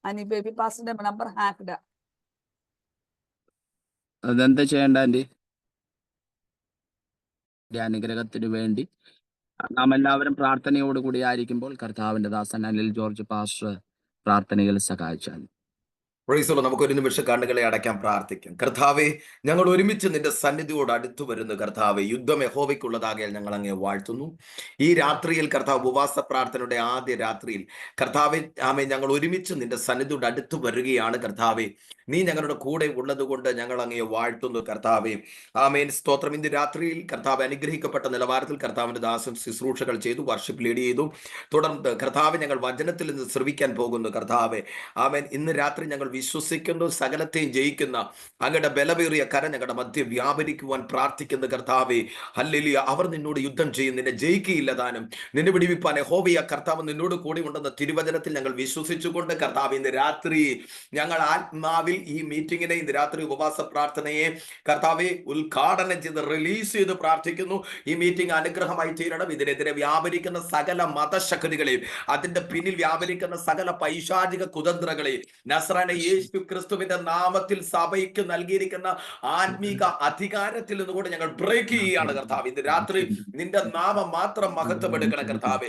അനി baby പാസ്റ്ററിന്റെ number hacked. അതെന്താ ചെയ്യേണ്ട anti? അനുഗ്രഹത്തിന് വേണ്ടി നാം എല്ലാവരും പ്രാർത്ഥനയോടുകൂടി ആയിരിക്കുമ്പോൾ കർത്താവിന്റെ ദാസൻ അനിൽ ജോർജ് പാസ്റ്റർ പ്രാർത്ഥനയിൽ സഹായിച്ചാൽ. പ്രൈസലോ, നമുക്ക് ഒരു നിമിഷം കണ്ണുകളെ അടയ്ക്കാൻ പ്രാർത്ഥിക്കാം. കർത്താവെ, ഞങ്ങൾ ഒരുമിച്ച് നിന്റെ സന്നിധിയോട് അടുത്തു വരുന്നു. കർത്താവെ, യുദ്ധം യഹോവയ്ക്കുള്ളതാകയാൽ ഞങ്ങൾ അങ്ങേ വാഴ്ത്തുന്നു. ഈ രാത്രിയിൽ കർത്താവ് ഉപവാസ പ്രാർത്ഥനയുടെ ആദ്യ രാത്രിയിൽ കർത്താവെ ആമേ, ഞങ്ങൾ ഒരുമിച്ച് നിന്റെ സന്നിധിയോട് അടുത്തു വരികയാണ്. കർത്താവെ, നീ ഞങ്ങളുടെ കൂടെ ഉള്ളത് കൊണ്ട് ഞങ്ങൾ അങ്ങേ വാഴ്ത്തുന്നു. കർത്താവെ ആമേൻ, സ്തോത്രം. ഇന്ന് രാത്രിയിൽ കർത്താവ് അനുഗ്രഹിക്കപ്പെട്ട നിലവാരത്തിൽ കർത്താവിന്റെ ദാസൻ ശുശ്രൂഷകൾ ചെയ്തു, വർഷിപ്പ് ലീഡ് ചെയ്തു. തുടർന്ന് കർത്താവ് ഞങ്ങൾ വചനത്തിൽ നിന്ന് ശ്രവിക്കാൻ പോകുന്നു. കർത്താവെ ആമേൻ, ഇന്ന് രാത്രി ഞങ്ങൾ വിശ്വസിക്കുന്നു സകലത്തെയും ജയിക്കുന്ന അങ്ങയുടെ ബലമേറിയ കരം ഞങ്ങളുടെ മധ്യ വ്യാപരിക്കുവാൻ പ്രാർത്ഥിക്കുന്ന കർത്താവെ. ഹല്ലേലൂയ. അവർ നിന്നോട് യുദ്ധം ചെയ്യും, നിന്നെ ജയിക്കുകയില്ല താനും. നിന്നെ വിടിവിപ്പാൻ യഹോവയായ കർത്താവ് നിന്നോട് കൂടി ഉണ്ടെന്ന തിരുവചനത്തിൽ ഞങ്ങൾ വിശ്വസിച്ചുകൊണ്ട് കർത്താവ് ഇന്ന് രാത്രി ഞങ്ങൾ ആത്മാവിൽ ഈ മീറ്റിങ്ങിനെ, ഇന്ന് രാത്രി ഉപവാസ പ്രാർത്ഥനയെ കർത്താവെ ഉദ്ഘാടനം ചെയ്ത് റിലീസ് ചെയ്ത് പ്രാർത്ഥിക്കുന്നു. ഈ മീറ്റിംഗ് അനുഗ്രഹമായി തീരണം. ഇതിനെതിരെ വ്യാപരിക്കുന്ന സകല മതശക്തികളെയും അതിന്റെ പിന്നിൽ വ്യാപരിക്കുന്ന സകല പൈശാചിക കുതന്ത്രങ്ങളെയും നസ്രാന യേശു ക്രിസ്തുവിന്റെ നാമത്തിൽ സഭയ്ക്ക് നൽകിയിരിക്കുന്ന ആത്മീക അധികാരത്തിൽ നിന്നുകൂടെ ഞങ്ങൾ ബ്രേക്ക് ചെയ്യുകയാണ്. കർത്താവ് ഇന്ന് രാത്രി നിന്റെ നാമം മാത്രം മഹത്വമെടുക്കണം. കർത്താവെ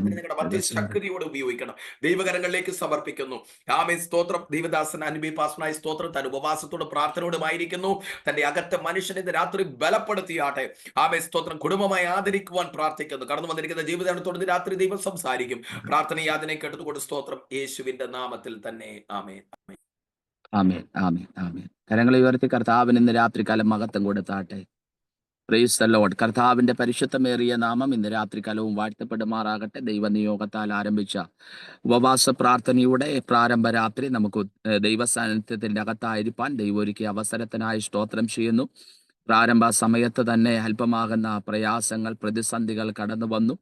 നിങ്ങളുടെ മധ്യ ശക്തിയോടെ ഉപയോഗിക്കണം. ദൈവകരങ്ങളിലേക്ക് സമർപ്പിക്കുന്നു. ആമേൻ, സ്തോത്രം. ദൈവദാസൻ അൻബി പാസ്റ്ററായ സ്തോത്രം തന്റെ ഉപവാസത്തോടും പ്രാർത്ഥനയോടുമായിരിക്കുന്നു. തന്റെ അകത്തെ മനുഷ്യനെ ഇന്ന് രാത്രി ബലപ്പെടുത്തിയാട്ടെ. ആമേൻ, സ്തോത്രം. കുടുംബമായി ആദരിക്കുവാൻ പ്രാർത്ഥിക്കുന്നു. കടന്നു വന്നിരിക്കുന്ന ജീവിതത്തോട് രാത്രി ദൈവം സംസാരിക്കും. പ്രാർത്ഥന യാതനെ കേട്ടതുകൊണ്ട് സ്തോത്രം, യേശുവിന്റെ നാമത്തിൽ തന്നെ. ആമേൻ, ആമേൻ, ആമേൻ, ആമേൻ. കരങ്ങളെ ഉയർത്തി കർത്താവിന് ഇന്ന് രാത്രികാലം മഹത്വം കൊടുത്താട്ടെ. Praise the Lord. കർത്താവിന്റെ പരിശുദ്ധമേറിയ നാമം ഇന്ന് രാത്രികാലവും വാഴ്ത്തപ്പെടുമാറാകട്ടെ. ദൈവനിയോഗത്താൽ ആരംഭിച്ച ഉപവാസ പ്രാർത്ഥനയുടെ പ്രാരംഭ രാത്രി നമുക്ക് ദൈവസാന്നിധ്യത്തിന്റെ അകത്തായിരിക്കാൻ ദൈവം ഒരുക്കിയ അവസരത്തിനായി സ്തോത്രം ചെയ്യുന്നു. പ്രാരംഭ സമയത്ത് തന്നെ അല്പമാകുന്ന പ്രയാസങ്ങൾ, പ്രതിസന്ധികൾ കടന്നു വന്നു.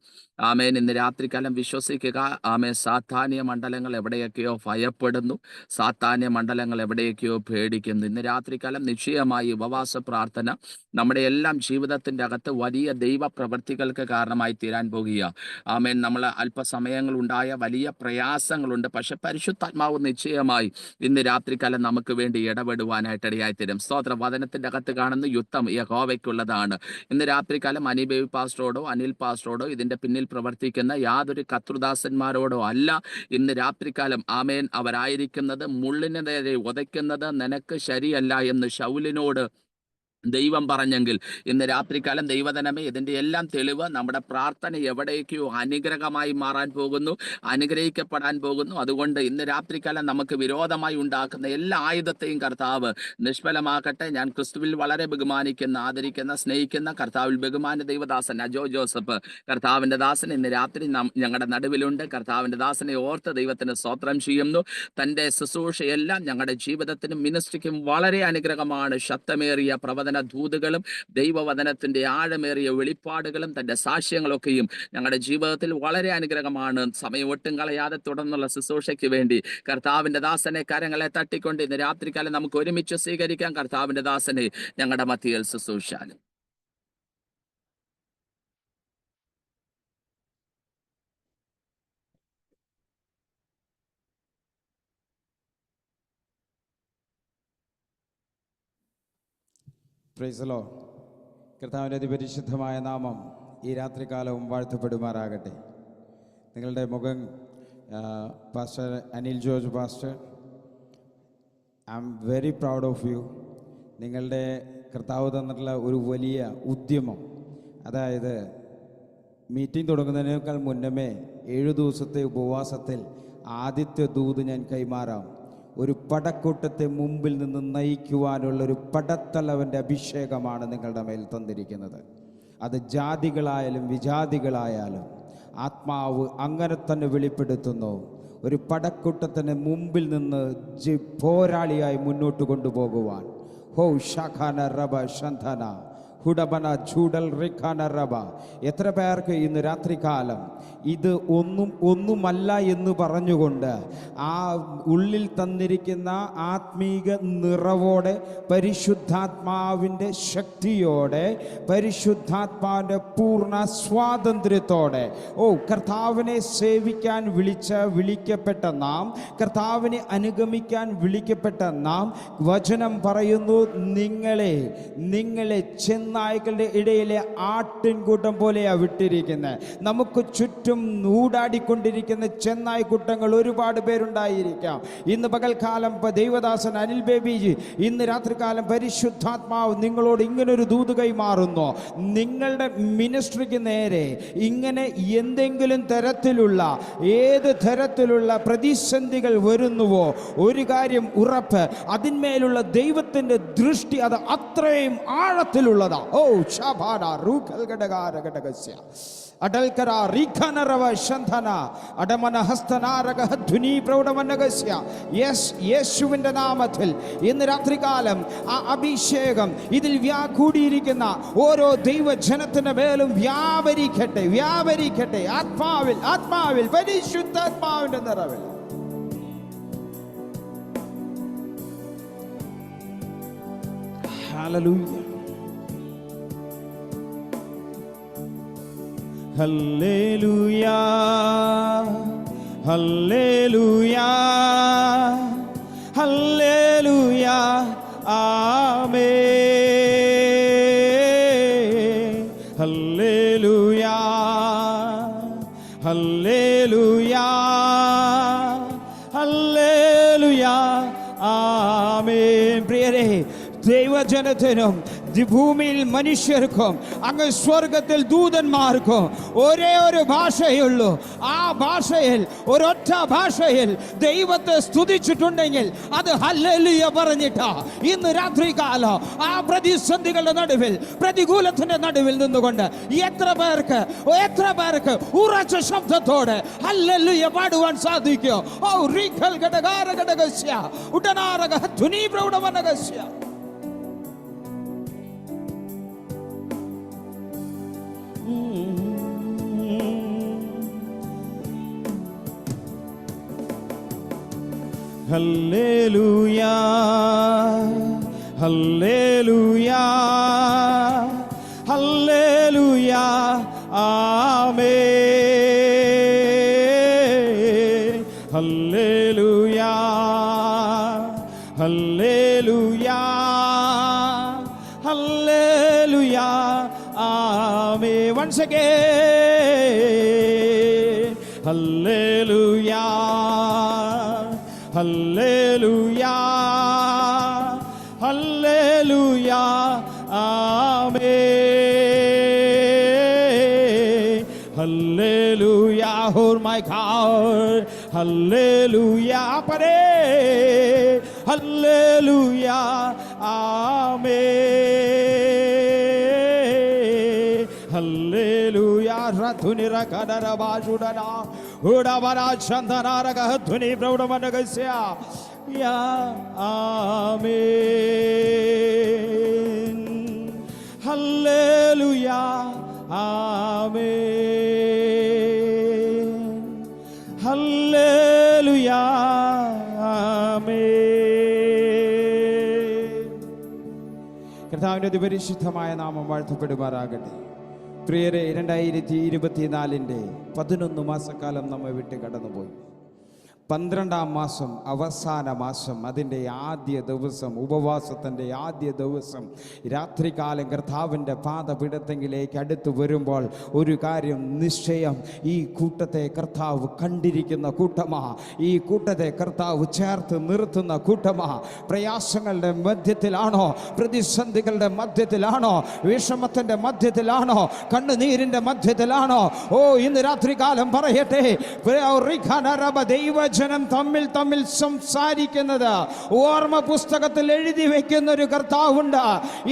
ആമേൻ, ഇന്ന് രാത്രികാലം വിശ്വസിക്കുക. ആമേൻ, സാത്താന്യ മണ്ഡലങ്ങൾ എവിടെയൊക്കെയോ ഭയപ്പെടുന്നു, സാത്താന്യ മണ്ഡലങ്ങൾ എവിടെയൊക്കെയോ പേടിക്കുന്നു. ഇന്ന് രാത്രികാലം നിശ്ചയമായി ഉപവാസ പ്രാർത്ഥന നമ്മുടെ എല്ലാം ജീവിതത്തിന്റെ അകത്ത് വലിയ ദൈവ പ്രവൃത്തികൾക്ക് കാരണമായി തീരാൻ പോകുക. ആമേൻ, നമ്മൾ അല്പസമയങ്ങൾ ഉണ്ടായ വലിയ പ്രയാസങ്ങളുണ്ട്, പക്ഷെ പരിശുദ്ധാത്മാവ് നിശ്ചയമായി ഇന്ന് രാത്രികാലം നമുക്ക് വേണ്ടി ഇടപെടുവാനായിട്ട് ഇടയായിത്തീരും. സ്തോത്ര. വചനത്തിന്റെ അകത്ത് കാണുന്ന യുദ്ധം യഹോവയ്ക്കുള്ളതാണ്. ഇന്ന് രാത്രികാലം അനിബേബി പാസ്റ്ററോടോ അനിൽ പാസ്റ്ററോടോ ഇതിന്റെ പിന്നിൽ പ്രവർത്തിക്കുന്ന യാതൊരു കർത്തൃദാസന്മാരോടോ അല്ല ഇന്ന് രാത്രികാലം ആമേൻ അവരായിരിക്കുന്നത്. മുള്ളിന് നേരെ ഉതയ്ക്കുന്നത് നിനക്ക് ശരിയല്ല എന്ന് ശൗലിനോട് ദൈവം പറഞ്ഞെങ്കിൽ ഇന്ന് രാത്രികാലം ദൈവജനമേ, ഇതിൻ്റെ എല്ലാം തെളിവ് നമ്മുടെ പ്രാർത്ഥന എവിടേക്കോ അനുഗ്രഹമായി മാറാൻ പോകുന്നു, അനുഗ്രഹിക്കപ്പെടാൻ പോകുന്നു. അതുകൊണ്ട് ഇന്ന് രാത്രികാലം നമുക്ക് വിരോധമായി ഉണ്ടാക്കുന്ന എല്ലാ ആയുധത്തെയും കർത്താവ് നിഷ്ഫലമാക്കട്ടെ. ഞാൻ ക്രിസ്തുവിൽ വളരെ ബഹുമാനിക്കുന്ന, ആദരിക്കുന്ന, സ്നേഹിക്കുന്ന കർത്താവിൽ ബഹുമാന ദൈവദാസൻ അജോ ജോസഫ്, കർത്താവിൻ്റെ ദാസൻ ഇന്ന് രാത്രി ഞങ്ങളുടെ നടുവിലുണ്ട്. കർത്താവിൻ്റെ ദാസനെ ഓർത്ത് ദൈവത്തിന് സ്തോത്രം ചെയ്യുന്നു. തൻ്റെ ശുശ്രൂഷയെല്ലാം ഞങ്ങളുടെ ജീവിതത്തിനും മിനിസ്ട്രിക്കും വളരെ അനുഗ്രഹമാണ്. ശക്തമേറിയ പ്രവചന ദൂതുകളും ദൈവവചനത്തിന്റെ ആഴമേറിയ വെളിപ്പാടുകളും തന്റെ സാക്ഷ്യങ്ങളൊക്കെയും ഞങ്ങളുടെ ജീവിതത്തിൽ വളരെ അനുഗ്രഹമാണ്. സമയം ഒട്ടും കളയാതെ തുടർന്നുള്ള ശുശ്രൂഷയ്ക്ക് വേണ്ടി കർത്താവിന്റെ ദാസനെ കരങ്ങളെ തട്ടിക്കൊണ്ട് ഇന്ന് രാത്രികാലം നമുക്ക് ഒരുമിച്ച് സ്വീകരിക്കാം. കർത്താവിന്റെ ദാസനെ ഞങ്ങളുടെ മധ്യയിൽ ശുശ്രൂഷാലും. Praise the Lord. കർത്താവിൻ്റെ അതിപരിശുദ്ധമായ നാമം ഈ രാത്രികാലവും വാഴ്ത്തപ്പെടുമാറാകട്ടെ. നിങ്ങളുടെ മുഖം pastor Anil George pastor, I am very proud of you. നിങ്ങളുടെ കർത്താവ് തന്നിട്ടുള്ള ഒരു വലിയ ഉദ്യമം, അതായത് മീറ്റിംഗ് തുടങ്ങുന്നതിനേക്കാൾ മുന്നമേ 7 ദിവസത്തെ ഉപവാസത്തിൽ ആദ്യത്തെ ദൂത് ഞാൻ കൈമാറാം. ഒരു പടക്കൂട്ടത്തെ മുമ്പിൽ നിന്ന് നയിക്കുവാനുള്ളൊരു പടത്തലവൻ്റെ അഭിഷേകമാണ് നിങ്ങളുടെ മേൽ തന്നിരിക്കുന്നത്. അത് ജാതികളായാലും വിജാതികളായാലും ആത്മാവ് അങ്ങനെ തന്നെ വെളിപ്പെടുത്തുന്നു. ഒരു പടക്കൂട്ടത്തിന് മുമ്പിൽ നിന്ന് പോരാളിയായി മുന്നോട്ട് കൊണ്ടുപോകുവാൻ. ഹോ ഷഖാന റബ ഷന്ധന ഹുഡബന ചൂഡൽ റിഖാനറബ. എത്ര പേർക്ക് ഇന്ന് രാത്രികാലം ഇത് ഒന്നുമല്ല എന്ന് പറഞ്ഞുകൊണ്ട് ആ ഉള്ളിൽ തന്നിരിക്കുന്ന ആത്മീക നിറവോടെ, പരിശുദ്ധാത്മാവിൻ്റെ ശക്തിയോടെ, പരിശുദ്ധാത്മാവിൻ്റെ പൂർണ്ണ സ്വാതന്ത്ര്യത്തോടെ, കർത്താവിനെ സേവിക്കാൻ വിളിക്കപ്പെട്ട നാം, കർത്താവിനെ അനുഗമിക്കാൻ വിളിക്കപ്പെട്ട നാം, വചനം പറയുന്നു, നിങ്ങളെ ചെന്നായ്ക്കളുടെ ഇടയിലെ ആട്ടിൻകൂട്ടം പോലെയാണ് വിട്ടിരിക്കുന്നത്. നമുക്ക് ചുറ്റും ഊടാടിക്കൊണ്ടിരിക്കുന്ന ചെന്നായ്ക്കൂട്ടങ്ങൾ ഒരുപാട് പേരുണ്ടായിരിക്കാം. ഇന്ന് പകൽക്കാലം ദൈവദാസൻ അനിൽ ബേബിജി, ഇന്ന് രാത്രികാലം പരിശുദ്ധാത്മാവ് നിങ്ങളോട് ഇങ്ങനൊരു ദൂത് കൈമാറുന്നു. നിങ്ങളുടെ മിനിസ്ട്രിക്ക് നേരെ ഇങ്ങനെ എന്തെങ്കിലും തരത്തിലുള്ള, ഏത് തരത്തിലുള്ള പ്രതിസന്ധികൾ വരുന്നുവോ, ഒരു കാര്യം ഉറപ്പ്, അതിന്മേലുള്ള ദൈവത്തിന്റെ ദൃഷ്ടി അത് അത്രയും ആഴത്തിലുള്ളതാ. ശബാന റൂഖൽ ഘടകാര ഘടകസ്യ അടൽക്കര റീഖനരവ ശന്ധന അടമന ഹസ്തനാരക ധ്വനി പ്രൗഢമനഗസ്യ. യേശുവിൻ്റെ നാമത്തിൽ ഇന്ന് രാത്രികാലം ആ അഭിഷേകം ഇതിൽ കൂടിയിരിക്കുന്ന ഓരോ ദൈവജനത്തിന്റെ മേലും വ്യാപരിക്കട്ടെ. ആത്മാവിൽ പരിശുദ്ധാത്മാവിന്റെ നിറവിൽ. ഹല്ലേലൂയ. ഹല്ലേലൂയാ, ഹല്ലേലൂയാ, ഹല്ലേലൂയാ, ആമേൻ. ഹല്ലേലൂയാ, ഹല്ലേലൂയാ, ഹല്ലേലൂയാ, ആമേൻ. പ്രിയരേ, ദൈവജനത്തിനും ഭൂമിയിൽ മനുഷ്യർക്കും അങ്ങ് സ്വർഗത്തിൽ ദൂതന്മാർക്കും ഒരേ ഒരു ഭാഷയുള്ളൂ. ആ ഭാഷയിൽ, ഒരൊറ്റ ഭാഷയിൽ ദൈവത്തെ സ്തുതിച്ചിട്ടുണ്ടെങ്കിൽ അത് ഹല്ലേലൂയ പറഞ്ഞിട്ടാ. ഇന്ന് രാത്രികാലം ആ പ്രതിസന്ധികളുടെ നടുവിൽ, പ്രതികൂലത്തിന്റെ നടുവിൽ നിന്നുകൊണ്ട് എത്ര പേർക്ക് ഉറച്ച ശബ്ദത്തോടെ ഹല്ലേലൂയ പാടുവാൻ സാധിക്കും? റീഖൽ ഘടകാര ഘടകസ്യ ഉടനാരക ധ്വനി പ്രൗഢമനഗസ്യ. ഹല്ലേലൂയാ, ഹല്ലേലൂയാ, ഹല്ലേലൂയാ, ആമേൻ. ഹല്ലേലൂയാ, ഹല്ലേലൂയാ, ഹല്ലേലൂയാ, ആമേൻ. Once again, hallelujah, hallelujah, hallelujah, amen. Hallelujah, oh my God, ഹല്ലേലൂയാ, പരേ ഹല്ലേലൂയാ, ആമേൻ. ഹല്ലേലൂയാ, റധുനിര കദരബാജുഡന ഉഡവരാ ചന്ദനാരക ധ്വനി പ്രൗഢമനഗസ്യ. ആമേൻ. ഹല്ലേലൂയാ, ആമേൻ. ഹല്ലേലൂയാ, ആമേൻ. കർത്താവിന്റെ അതിപരിശുദ്ധമായ നാമം വാഴ്ത്തപ്പെടുമാറാകട്ടെ. പ്രിയരെ, 2024 11 മാസക്കാലം നമ്മെ വിട്ട് കടന്നുപോയി. 12-ാം മാസം, അവസാന മാസം, അതിൻ്റെ ആദ്യ ദിവസം, ഉപവാസത്തിൻ്റെ ആദ്യ ദിവസം, രാത്രികാലം കർത്താവിൻ്റെ പാദപീഠത്തെങ്കിലേക്ക് അടുത്ത് വരുമ്പോൾ ഒരു കാര്യം നിശ്ചയം, ഈ കൂട്ടത്തെ കർത്താവ് കണ്ടിരിക്കുന്ന കൂട്ടമാ. ഈ കൂട്ടത്തെ കർത്താവ് ചേർത്ത് നിർത്തുന്ന കൂട്ടമാ. പ്രയാസങ്ങളുടെ മധ്യത്തിലാണോ, പ്രതിസന്ധികളുടെ മധ്യത്തിലാണോ, വിഷമത്തിൻ്റെ മധ്യത്തിലാണോ, കണ്ണുനീരിൻ്റെ മധ്യത്തിലാണോ, ഇന്ന് രാത്രികാലം പറയട്ടെ, ദൈവ ദൈവജനം തമ്മിൽ തമ്മിൽ സംസാരിക്കുന്നത് ഓർമ്മ പുസ്തകത്തിൽ എഴുതി വെക്കുന്ന ഒരു കർത്താവുണ്ട്.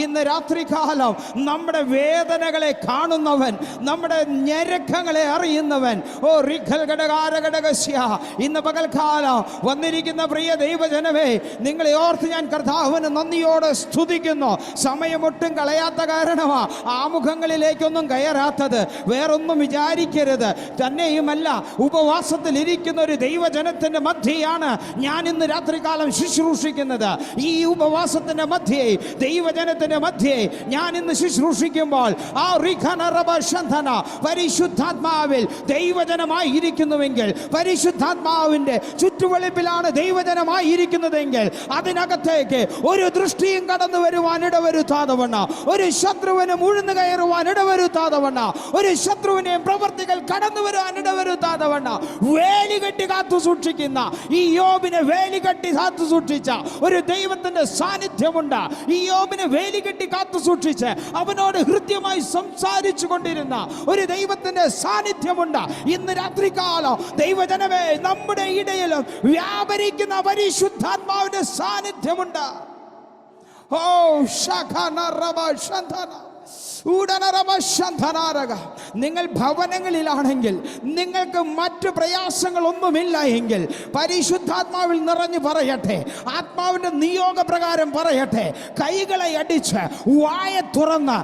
ഇന്ന് രാത്രികാലം നമ്മുടെ വേദനകളെ കാണുന്നവൻ, നമ്മുടെ ഞരക്കങ്ങളെ അറിയുന്നവൻ. ഓ റിഖൽ ഘടകാരഘടകസ്യ, ഇന്ന് പകൽക്കാലം വന്നിരിക്കുന്ന പ്രിയ ദൈവജനമേ, നിങ്ങളെ ഓർത്ത് ഞാൻ കർത്താവിന് നന്ദിയോടെ സ്തുതിക്കുന്നു. സമയമൊട്ടും കളയാത്ത കാരണമാ ആമുഖങ്ങളിലേക്കൊന്നും കയറാത്തത്. വേറൊന്നും വിചാരിക്കരുത്. തന്നെയുമല്ല, ഉപവാസത്തിൽ ഇരിക്കുന്ന ഒരു ദൈവജനത്തിന്റെ മധ്യയാണ് ഞാൻ ഇന്ന് രാത്രികാലം ശുശ്രൂഷിക്കുന്നത്. ഈ ഉപവാസത്തിന്റെ മധ്യേ, ദൈവജനത്തിന്റെ മധ്യേ ഞാൻ ഇന്ന് ശുശ്രൂഷിക്കുമ്പോൾ ആ പരിശുദ്ധാത്മാവിൽ ദൈവജനമായി ഇരിക്കുന്നുവെങ്കിൽ, പരിശുദ്ധാത്മാവിന്റെ ചുറ്റുവളിപ്പിലാണ് ദൈവജനമായി ഇരിക്കുന്നതെങ്കിൽ, അതിനകത്തേക്ക് ഒരു ദൃഷ്ടിയും കടന്നു വരുവാൻ ഇടവരുത്താതെ വണ്ണം, ഒരു ശത്രുവിനും ഉഴുന്നു കയറുവാൻ ഇടവരുത്താതെ വണ്ണം, ഒരു ശത്രുവിനെയും പ്രവർത്തികൾ കടന്നു വരുവാൻ ഇടവരുത്താതെ വണ്ണം വേലി കെട്ടി കാത്തു സൂക്ഷിക്കുന്ന, ഈ യോബിനെ വേലി കെട്ടി കാത്തു സൂക്ഷിച്ച ഒരു ദൈവത്തിന്റെ സാന്നിധ്യമുണ്ട്. ഈ യോബിനെ വേലി കെട്ടി കാത്തു സൂക്ഷിച്ച് അവനോട് ഹൃദ്യമായി സംസാരിച്ചു കൊണ്ടിരുന്ന ഒരു ദൈവത്തിന്റെ സാന്നിധ്യമുണ്ട്. ഇന്ന് രാത്രികാലം ദൈവജനമേ, നമ്മുടെ ഇടയിലും വ്യാപരിക്കുന്ന പരിശുദ്ധാത്മാവിന്റെ സാന്നിധ്യമുണ്ട്. ഓ ശഖന റബ ശന്ധന നിങ്ങൾ ഭവനങ്ങളിലാണെങ്കിൽ, നിങ്ങൾക്ക് മറ്റു പ്രയാസങ്ങളൊന്നുമില്ല എങ്കിൽ പരിശുദ്ധാത്മാവിൽ നിറഞ്ഞു പറയട്ടെ, ആത്മാവിന്റെ നിയോഗപ്രകാരം പറയട്ടെ. കൈകളെ അടിച്ച് വായ തുറന്ന്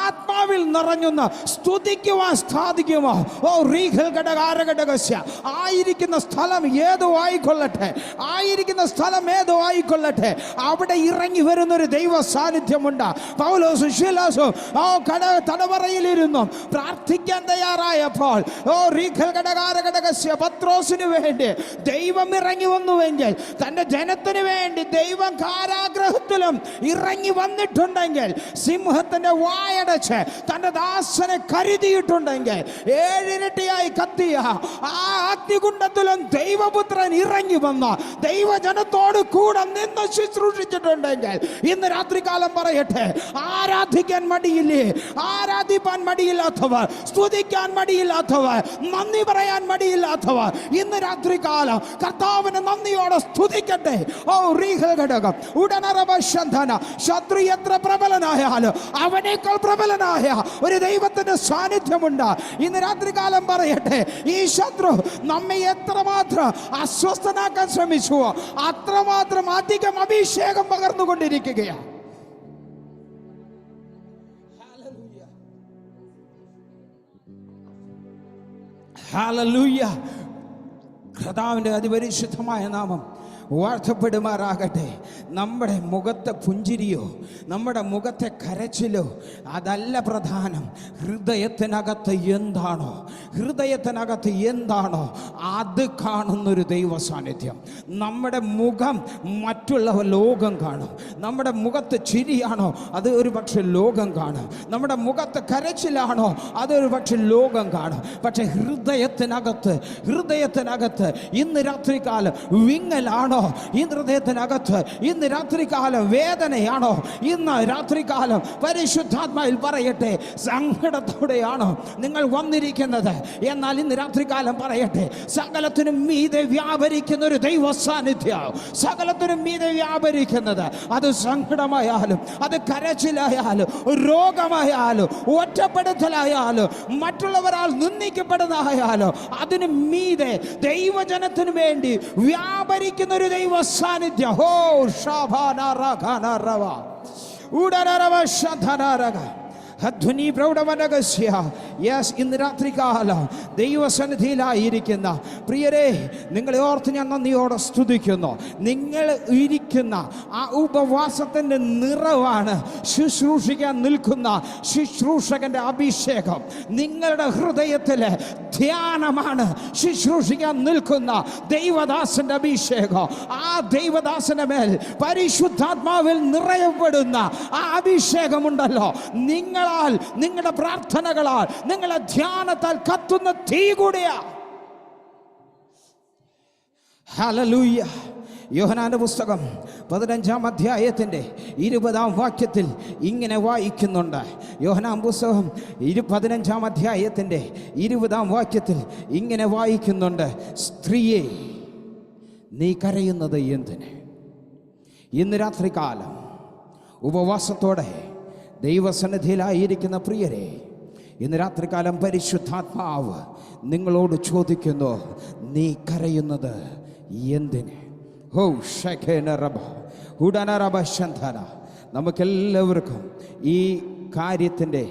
ആത്മാവിൽ നിറഞ്ഞൊന്ന് സ്തുതിക്കുവാൻ സാധിക്കുമോ? ഓ റീഖൽ ഘടകാരഘടകസ്യ, ആയിരിക്കുന്ന സ്ഥലം ഏതോ ആയിക്കൊള്ളട്ടെ, ആയിരിക്കുന്ന സ്ഥലം ഏതോ ആയിക്കൊള്ളട്ടെ, അവിടെ ഇറങ്ങി വരുന്നൊരു ദൈവ സാന്നിധ്യമുണ്ട്. പൗലോസും ശീലാസും തടവറയിലിരുന്നു പ്രാർത്ഥിക്കാൻ തയ്യാറായപ്പോൾ, ഓ റീഖൽ ഘടകാരഘടകസ്യ, പത്രോസിന് വേണ്ടി ദൈവം ഇറങ്ങി വന്നുവെങ്കിൽ, തന്റെ ജനത്തിന് വേണ്ടി ദൈവം കാരാഗ്രഹത്തിലും ഇറങ്ങി വന്നിട്ടുണ്ടെങ്കിൽ, സിംഹത്തിന്റെ വായടച്ച് തന്റെ ദാസനെ കരുതിയിട്ടുണ്ടെങ്കിൽ, ഏഴിരട്ടിയായി കത്തിയ ആ അഗ്നികുണ്ഡത്തിലും ദൈവപുത്രൻ ഇറങ്ങി വന്ന ദൈവജനത്തോട് കൂടെ നിന്ന് ശുശ്രൂഷിച്ചിട്ടുണ്ടെങ്കിൽ, ഇന്ന് രാത്രികാലം പറയട്ടെ, ആരാധിക്കാൻ മടിയില്ലേ? ആരാധിപ്പാൻ മടിയില്ലാത്തവർ, സ്തുതിക്കാൻ മടിയില്ലാത്തവർ, നന്ദി പറയാൻ മടിയില്ലാത്തവർ ഇന്ന് രാത്രികാലം കർത്താവിനെ നന്ദിയോടെ സ്തുതിക്കട്ടെ. ഓ റീഹൽ ഘടകം ഉടനറബന്ധന, ശത്രു എത്ര പ്രബലനായാലും അവനേക്കാൾ പ്രബലനായ ഒരു ദൈവത്തിന്റെ സാന്നിധ്യമുണ്ട്. ഇന്ന് രാത്രികാലം പറയട്ടെ, ഈ ശത്രു നമ്മെ എത്രമാത്രം അസ്വസ്ഥനാക്കാൻ ശ്രമിച്ചുവോ അത്രമാത്രം അധികം അഭിഷേകം പകർന്നുകൊണ്ടിരിക്കുകയാണ്. ഹല്ലേലൂയ. കർത്താവിന്റെ അതിപരിശുദ്ധമായ നാമം വാഴ്ത്തപ്പെടുമാറാകട്ടെ. നമ്മുടെ മുഖത്തെ പുഞ്ചിരിയോ നമ്മുടെ മുഖത്തെ കരച്ചിലോ അതല്ല പ്രധാനം. ഹൃദയത്തിനകത്ത് എന്താണോ അത് കാണുന്നൊരു ദൈവ സാന്നിധ്യം. നമ്മുടെ മുഖം മറ്റുള്ള ലോകം കാണും. നമ്മുടെ മുഖത്ത് ചിരിയാണോ അത് ഒരു പക്ഷെ ലോകം കാണും. നമ്മുടെ മുഖത്ത് കരച്ചിലാണോ അതൊരു പക്ഷെ ലോകം കാണും. പക്ഷെ ഹൃദയത്തിനകത്ത് ഇന്ന് രാത്രികാലം വിങ്ങലാണോ? ഈ ഹൃദയത്തിനകത്ത് ഇന്ന് രാത്രികാലം വേദനയാണോ? ഇന്ന് രാത്രികാലം പരിശുദ്ധാത്മാവിൽ പറയട്ടെ, സങ്കടത്തോടെയാണോ നിങ്ങൾ വന്നിരിക്കുന്നത്? എന്നാൽ ഇന്ന് രാത്രികാലം പറയട്ടെ, സകലത്തിനും മീതെ വ്യാപരിക്കുന്ന ഒരു ദൈവ സാന്നിധ്യം, സകലത്തിനും മീതെ വ്യാപരിക്കുന്നത്, അത് സങ്കടമായാലും, അത് കരച്ചിലായാലും, രോഗമായാലും, ഒറ്റപ്പെടുത്തലായാലും, മറ്റുള്ളവരാൽ നിന്ദിക്കപ്പെടുന്നതായാലും, അതിന് മീതെ ദൈവജനത്തിന് വേണ്ടി വ്യാപരിക്കുന്ന ഒരു ദൈവ സാന്നിധ്യം. ഹോ ശാഭാനരഘനരവ ഉടനരവ ശധനരഘ ധ്വനി പ്രൗഢമനഗസ്യ. യെസ്, ഇന്ന് രാത്രികാലം ദൈവസന്നിധിയിലായിരിക്കുന്ന പ്രിയരെ, നിങ്ങളെ ഓർത്ത് ഞാൻ നന്ദിയോടെ സ്തുതിക്കുന്നു. നിങ്ങൾ ഇരിക്കുന്ന ആ ഉപവാസത്തിൻ്റെ നിറവാണ് ശുശ്രൂഷിക്കാൻ നിൽക്കുന്ന ശുശ്രൂഷകന്റെ അഭിഷേകം. നിങ്ങളുടെ ഹൃദയത്തിലെ ധ്യാനമാണ് ശുശ്രൂഷിക്കാൻ നിൽക്കുന്ന ദൈവദാസന്റെ അഭിഷേകം. ആ ദൈവദാസന്റെ മേൽ പരിശുദ്ധാത്മാവിൽ നിറയപ്പെടുന്ന ആ അഭിഷേകമുണ്ടല്ലോ, നിങ്ങളുടെ പ്രാർത്ഥനകളാൽ, നിങ്ങളുടെ ധ്യാനത്താൽ കത്തുന്ന തീ കൂടിയാ. ഹല്ലേലൂയ. യോഹന്നാന്റെ പുസ്തകം 15-ാം അധ്യായത്തിൻ്റെ 20-ാം വാക്യത്തിൽ ഇങ്ങനെ വായിക്കുന്നുണ്ട്. യോഹന്നാൻ പുസ്തകം 15-ാം അധ്യായത്തിൻ്റെ 20-ാം വാക്യത്തിൽ ഇങ്ങനെ വായിക്കുന്നുണ്ട്, സ്ത്രീയെ നീ കരയുന്നത് എന്തിന്? ഇന്ന് രാത്രികാലം ഉപവാസത്തോടെ ദൈവസന്നിധിയിലായിരിക്കുന്ന പ്രിയരെ, ഇന്ന് രാത്രികാലം പരിശുദ്ധാത്മാവ് നിങ്ങളോട് ചോദിക്കുന്നു, നീ കരയുന്നത് എന്തിന്? ഹോ ഷഖേനറബ ഉടനറബ ശന്ധന. നമുക്കെല്ലാവർക്കും ഈ കാര്യത്തിൻ്റെ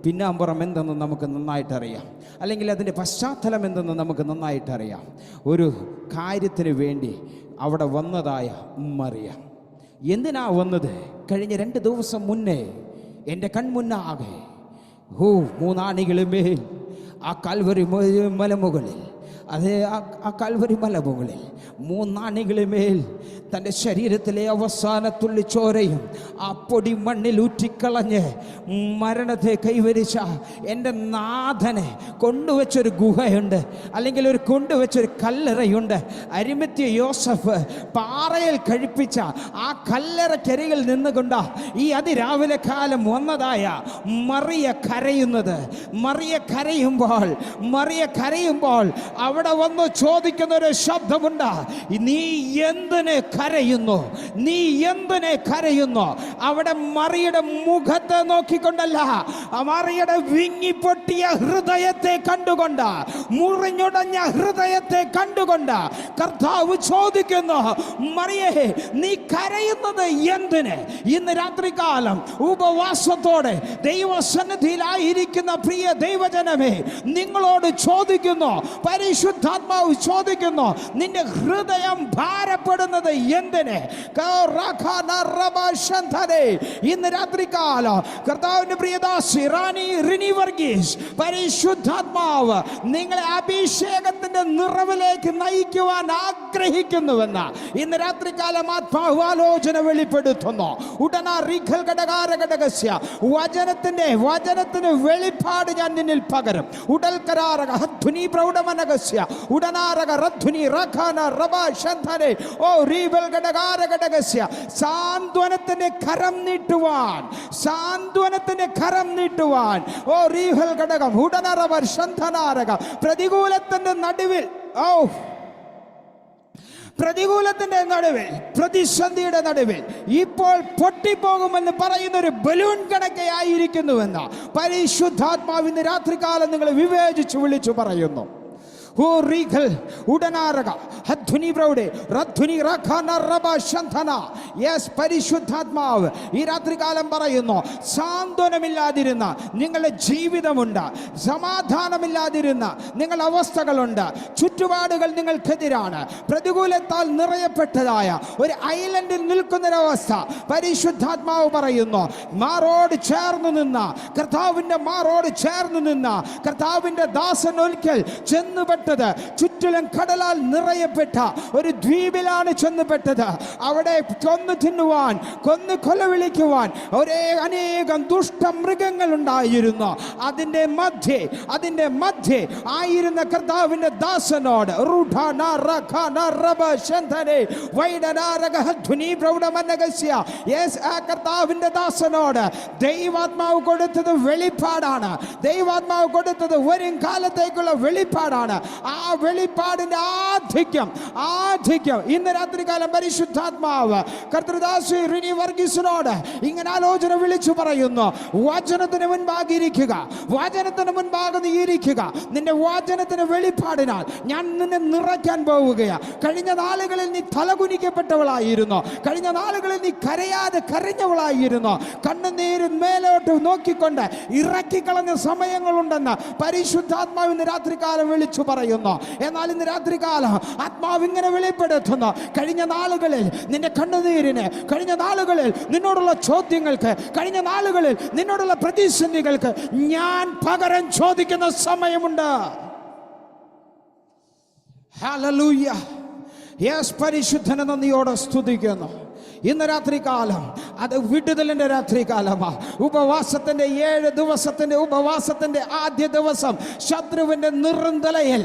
പിന്നാമ്പുറം എന്തെന്ന് നമുക്ക് നന്നായിട്ടറിയാം, അല്ലെങ്കിൽ അതിൻ്റെ പശ്ചാത്തലം എന്തെന്ന് നമുക്ക് നന്നായിട്ടറിയാം. ഒരു കാര്യത്തിന് വേണ്ടി അവിടെ വന്നതായ മറിയ എന്തിനാ വന്നത്? കഴിഞ്ഞ 2 ദിവസം മുന്നേ എൻ്റെ കൺമുന്നാകെ 3 മേൽ ആ കാൽവരി മലമുകളിൽ, അതേ ആ കാൽവരി മലമുകളിൽ 3 മേൽ തൻ്റെ ശരീരത്തിലെ അവസാനത്തുള്ളി ചോരയും ആ പൊടി മണ്ണിൽ ഊറ്റിക്കളഞ്ഞ് മരണത്തെ കൈവരിച്ച എൻ്റെ നാഥനെ കൊണ്ടുവച്ചൊരു ഗുഹയുണ്ട്, അല്ലെങ്കിൽ കൊണ്ടുവച്ചൊരു കല്ലറയുണ്ട്. അരിമത്യ യോസഫ് പാറയിൽ കഴിപ്പിച്ച ആ കല്ലറക്കരികിൽ നിന്നുകൊണ്ട് ഈ അതിരാവിലെ കാലം വന്നതായ മറിയ കരയുന്നത്. മറിയ കരയുമ്പോൾ അവിടെ വന്ന് ചോദിക്കുന്നൊരു ശബ്ദമുണ്ട്, നീ എന്തിനെ കരയുന്നു? നീ എന്തിനെ കരയുന്നു? അവിടെ മറിയുടെ മുഖത്തെ നോക്കിക്കൊണ്ടല്ല, മറിയുടെ വിങ്ങിപ്പൊട്ടിയ ഹൃദയത്തെ കണ്ടുകൊണ്ട്, മുറിഞ്ഞുടഞ്ഞ ഹൃദയത്തെ കണ്ടുകൊണ്ട് കർത്താവ് ചോദിക്കുന്നു, മറിയേ നീ കരയുന്നത് എന്തിന്? ഇന്ന് രാത്രികാലം ഉപവാസത്തോടെ ദൈവസന്നിധിയിലായിരിക്കുന്ന പ്രിയ ദൈവജനമേ, നിങ്ങളോട് ചോദിക്കുന്നു, പരിശുദ്ധാത്മാവ് ചോദിക്കുന്നു, നിന്റെ ഹൃദയം ഭാരപ്പെടുന്നത് എന്തിന്? ഇന്ന് രാത്രികാലം കർത്താവിന്റെ പ്രിയദാസി റാണി റിനി വർഗീസ്, പരിശുദ്ധാത്മാവ് നിങ്ങളെ അഭിഷേകത്തിന്റെ നിറവിലേക്ക് നയിക്കുവാൻ ആഗ്രഹിക്കുന്നുവെന്ന് ഇന്ന് രാത്രികാലം ആത്മാവ് ആലോചന വെളിപ്പെടുത്തുന്നു. വചനത്തിന് വെളിപ്പാട് ഞാൻ നിന്നിൽ പകരും. ഉടൽക്കരാരക ഹധ്വനി പ്രൗഢമനഗസ്യ ഉടനാരക റധ്വനി റഖാന റബ ശന്ധനെ ഓ റീബൽ ഘടകാരഘടകസ്യ. സാന്ത്വനത്തിന്റെ കരം നീട്ടുവാൻ ഓ റീഹൽ ഘടകം ഉടനറവർ ശന്ധനാരക. പ്രതികൂലത്തിന്റെ നടുവിൽ പ്രതിസന്ധിയുടെ നടുവിൽ ഇപ്പോൾ പൊട്ടിപ്പോകുമെന്ന് പറയുന്ന ഒരു ബലൂൺ കണക്കെ ആയിരിക്കുന്നുവെന്ന് പരിശുദ്ധാത്മാവിന് രാത്രികാലം നിങ്ങൾ വിവേചിച്ച് വിളിച്ചു പറയുന്നു. പരിശുദ്ധാത്മാവ് ഈ രാത്രികാലം പറയുന്നു, സാന്ത്വനമില്ലാതിരുന്ന നിങ്ങളുടെ ജീവിതമുണ്ട്, സമാധാനമില്ലാതിരുന്ന നിങ്ങളുടെ അവസ്ഥകളുണ്ട്, ചുറ്റുപാടുകൾ നിങ്ങൾക്കെതിരാണ്, പ്രതികൂലത്താൽ നിറയപ്പെട്ടതായ ഒരു ഐലൻഡിൽ നിൽക്കുന്നൊരവസ്ഥ. പരിശുദ്ധാത്മാവ് പറയുന്നു, മാറോട് ചേർന്ന് നിന്ന കർത്താവിന്റെ ദാസൻ ഒരിക്കൽ ചെന്നുപെട്ടത് ചുറ്റിലും കടലാൽ നിറയപ്പെട്ട ഒരു ദ്വീപിലാണ് ചെന്നുപെട്ടത്. അവിടെ കൊന്നു തിന്നുവാൻ, കൊലവിളിക്കുവാൻ അനേകം ദുഷ്ടമൃഗങ്ങൾ ഉണ്ടായിരുന്നു. അതിന്റെ മധ്യേ ആയിരുന്ന കർത്താവിന്റെ ദാസനോട് കർത്താവിന്റെ ദാസനോട് ദൈവാത്മാവ് കൊടുത്തത് വെളിപ്പാടാണ്. ദൈവാത്മാവ് കൊടുത്തത് വരും കാലത്തേക്കുള്ള വെളിപ്പാടാണ്. ആ വെളിപ്പാടിന്റെ ആധിക്യം ഇന്ന് രാത്രികാലം പരിശുദ്ധാത്മാവ് കർത്തൃദാസി റിനി വർഗീസിനോട് ഇങ്ങനെ ആലോചന വിളിച്ചു പറയുന്നു. വചനത്തിന് മുൻപാകെ ഇരിക്കുക, നിന്റെ വചനത്തിന് വെളിപ്പാടിനാൽ ഞാൻ നിന്നെ നിറയ്ക്കാൻ പോവുകയാണ്. കഴിഞ്ഞ നാളുകളിൽ നീ തലകുനിക്കപ്പെട്ടവളായിരുന്നു, കഴിഞ്ഞ നാളുകളിൽ നീ കരയാതെ കരഞ്ഞവളായിരുന്നു, കണ്ണുനീരിൻ മേലോട്ട് നോക്കിക്കൊണ്ട് ഇറക്കിക്കളഞ്ഞ സമയങ്ങളുണ്ടെന്ന് പരിശുദ്ധാത്മാവിന് രാത്രികാലം വിളിച്ചു പറയുന്നു. എന്നാൽ ഇന്ന് രാത്രികാലം ആത്മാവ് ഇങ്ങനെ വെളിപ്പെടുത്തുന്നു, കഴിഞ്ഞ നാളുകളിൽ നിന്റെ കണ്ണുനീരിന്, കഴിഞ്ഞ നാളുകളിൽ നിന്നോടുള്ള ചോദ്യങ്ങൾക്ക്, കഴിഞ്ഞ നാളുകളിൽ നിന്നോടുള്ള പ്രതിസന്ധികൾക്ക് ഞാൻ പകരം ചോദിക്കുന്ന സമയമുണ്ട്. ഹല്ലേലൂയ. യേശു പരിശുദ്ധനെ നന്ദിയോടെ സ്തുതിക്കുന്നു. ഇന്ന് രാത്രികാലം അത് വിടുതലിന്റെ രാത്രികാലമാണ്. ഉപവാസത്തിന്റെ 7 ദിവസത്തിന്റെ ഉപവാസത്തിന്റെ ആദ്യ ദിവസം ശത്രുവിന്റെ നിറന്തലയിൽ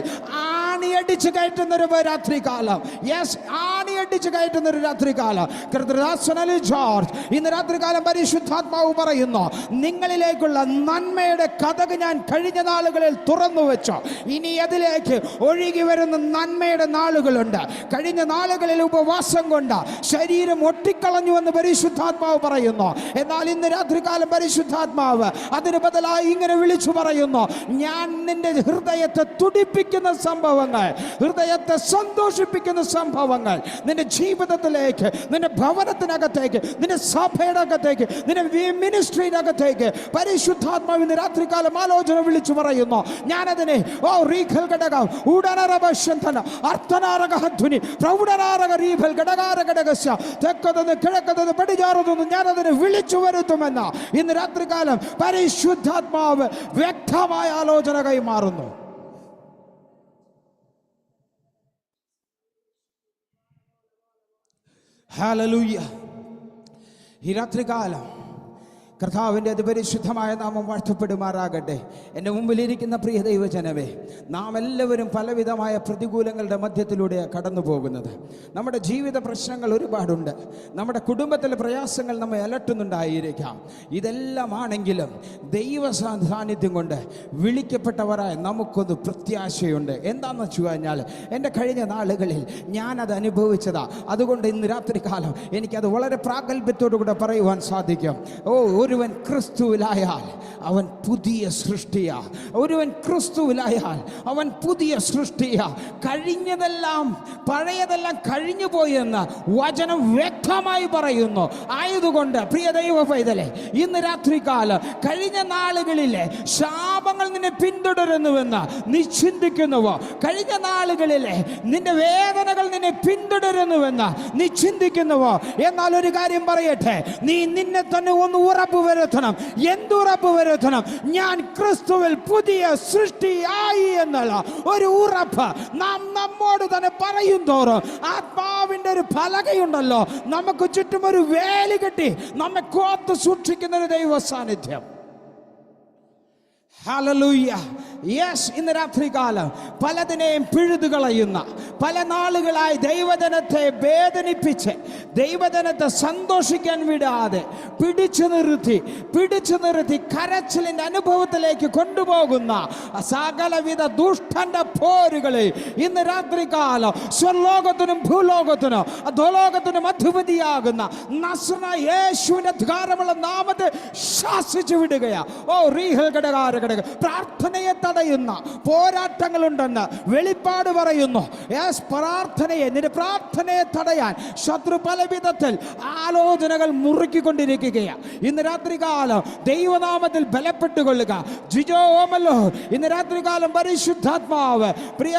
ആണിയടിച്ച് കയറ്റുന്നൊരു രാത്രികാലം. യെസ്, ആണിയടിച്ച് കയറ്റുന്നൊരു രാത്രികാലം. കർത്തൃദാസനലി ജോർജ്, ഇന്ന് രാത്രികാലം പരിശുദ്ധാത്മാവ് പറയുന്നു, നിങ്ങളിലേക്കുള്ള നന്മയുടെ കതക് ഞാൻ കഴിഞ്ഞ നാളുകളിൽ തുറന്നു വെച്ചു. ഇനി അതിലേക്ക് ഒഴുകി വരുന്ന നന്മയുടെ നാളുകളുണ്ട്. കഴിഞ്ഞ നാളുകളിൽ ഉപവാസം കൊണ്ട് ശരീരം ഒട്ടിക്കളഞ്ഞുവെന്ന് പരിശുദ്ധാത്മാവ് പറയുന്നു. എന്നാൽ ഇന്ന് രാത്രികാലം പരിശുദ്ധാത്മാവ് അതിന് ബദലായി ഇങ്ങനെ വിളിച്ചു പറയുന്നു, ഞാൻ നിന്റെ ഹൃദയത്തെ തുടിപ്പിക്കുന്ന സംഭവങ്ങൾ, ഹൃദയത്തെ സന്തോഷിപ്പിക്കുന്ന സംഭവങ്ങൾ നിന്റെ ജീവിതത്തിലേക്ക്, നിന്റെ ഭവനത്തിനകത്തേക്ക്, നിന്റെ സഭയുടെ അകത്തേക്ക്, നിന്റെ മിനിസ്ട്രിയുടെ അകത്തേക്ക് പരിശുദ്ധാത്മാവ് ഇന്ന് രാത്രികാലം ആലോചന വിളിച്ചു പറയുന്നു. ഞാനതിനെ തെക്കതെന്ന് കിഴക്കതെന്ന് പടിഞ്ഞാറതെന്ന് ഞാനതിനെ വിളിച്ചു വരുത്തുമെന്ന് ഇന്ന് രാത്രികാലം പരിശുദ്ധാത്മാവ് വ്യക്തമായ ആലോചന കൈമാറുന്നു. ഹല്ലേലൂയ. ഈ രാത്രികാലം കർത്താവിൻ്റെ അതിപരിശുദ്ധമായ നാമം വാഴ്ത്തപ്പെടുമാറാകട്ടെ. എൻ്റെ മുമ്പിലിരിക്കുന്ന പ്രിയ ദൈവജനമേ, നാം എല്ലാവരും പലവിധമായ പ്രതികൂലങ്ങളുടെ മധ്യത്തിലൂടെയാണ് കടന്നു പോകുന്നത്. നമ്മുടെ ജീവിത പ്രശ്നങ്ങൾ ഒരുപാടുണ്ട്. നമ്മുടെ കുടുംബത്തിലെ പ്രയാസങ്ങൾ നമ്മെ അലട്ടുന്നുണ്ടായിരിക്കാം. ഇതെല്ലാം ആണെങ്കിലും ദൈവ സാന്നിധ്യം കൊണ്ട് വിളിക്കപ്പെട്ടവരായ നമുക്കൊന്ന് പ്രത്യാശയുണ്ട്. എന്താണെന്ന് വെച്ച് കഴിഞ്ഞാൽ, എൻ്റെ കഴിഞ്ഞ നാളുകളിൽ ഞാനത് അനുഭവിച്ചതാ. അതുകൊണ്ട് ഇന്ന് രാത്രികാലം എനിക്കത് വളരെ പ്രാഗൽഭ്യത്തോടു കൂടെ പറയുവാൻ സാധിക്കും. ഒരുവൻ ക്രിസ്തുവിലായാൽ അവൻ പുതിയ സൃഷ്ടിയാ. ഒരുവൻ ക്രിസ്തുവിലായാൽ അവൻ പുതിയ സൃഷ്ടിയാ. കഴിഞ്ഞതെല്ലാം, പഴയതെല്ലാം കഴിഞ്ഞു പോയെന്ന് വചനം വ്യക്തമായി പറയുന്നു. ആയതുകൊണ്ട് പ്രിയ ദൈവ പൈതലേ, ഇന്ന് രാത്രികാലം കഴിഞ്ഞ നാളുകളിലെ ശാപങ്ങൾ നിന്നെ പിന്തുടരുന്നുവെന്ന് നീ ചിന്തിക്കുന്നുവോ? കഴിഞ്ഞ നാളുകളിലെ നിന്റെ വേദനകൾ നിന്നെ പിന്തുടരുന്നുവെന്ന് നീ ചിന്തിക്കുന്നുവോ? എന്നാൽ ഒരു കാര്യം പറയട്ടെ, നീ നിന്നെ തന്നെ ഒന്ന് ഉറപ്പ് വരുത്തണം. എന്തുറപ്പ് വരുത്തണം? ഞാൻ ക്രിസ്തുവിൽ പുതിയ സൃഷ്ടിയായി എന്നുള്ള ഒരു ഉറപ്പ് നാം നമ്മോട് തന്നെ പറയും തോറും ആത്മാവിന്റെ ഒരു പലകയുണ്ടല്ലോ, നമുക്ക് ചുറ്റും ഒരു വേലി കെട്ടി നമ്മെ കോത്ത് സൂക്ഷിക്കുന്ന ഒരു ദൈവ സാന്നിധ്യം. ഹല്ലേലൂയ. യെസ്, ഇന്ന് രാത്രികാലം പലതിനെയും പിഴുതുകളയുന്ന, പല നാളുകളായി ദൈവജനത്തെ വേദനിപ്പിച്ച് ദൈവജനത്തെ സന്തോഷിക്കാൻ വിടാതെ പിടിച്ചു നിർത്തി കരച്ചിലിൻ്റെ അനുഭവത്തിലേക്ക് കൊണ്ടുപോകുന്ന സകലവിധ ദുഷ്ടന്റെ പോരുകളെ ഇന്ന് രാത്രികാലം സ്വർലോകത്തിനും ഭൂലോകത്തിനും അധോലോകത്തിനും അധിപതിയാകുന്ന നസ്രനായ യേശുവിന്റെ അധികാരമുള്ള നാമത്തെ ശാസിച്ചു വിടുകയാ. ഓ റീഹൽ ഘടകാര പ്രാർത്ഥനയെ തടയുന്ന പോരാട്ടങ്ങളുണ്ടെന്ന് വെളിപ്പാട് പറയുന്നു. നിന്റെ പ്രാർത്ഥനയെ തടയാൻ ശത്രു പല വിധത്തിൽ ആലോചനകൾ മുറുക്കിക്കൊണ്ടിരിക്കുകയാണ്. ഇന്ന് രാത്രികാലം ദൈവനാമത്തിൽ ബലപ്പെട്ടുകൊള്ളുക. ജിജോ ഓമല്ലോ, ഇന്ന് രാത്രികാലം പരിശുദ്ധാത്മാവ് പ്രിയ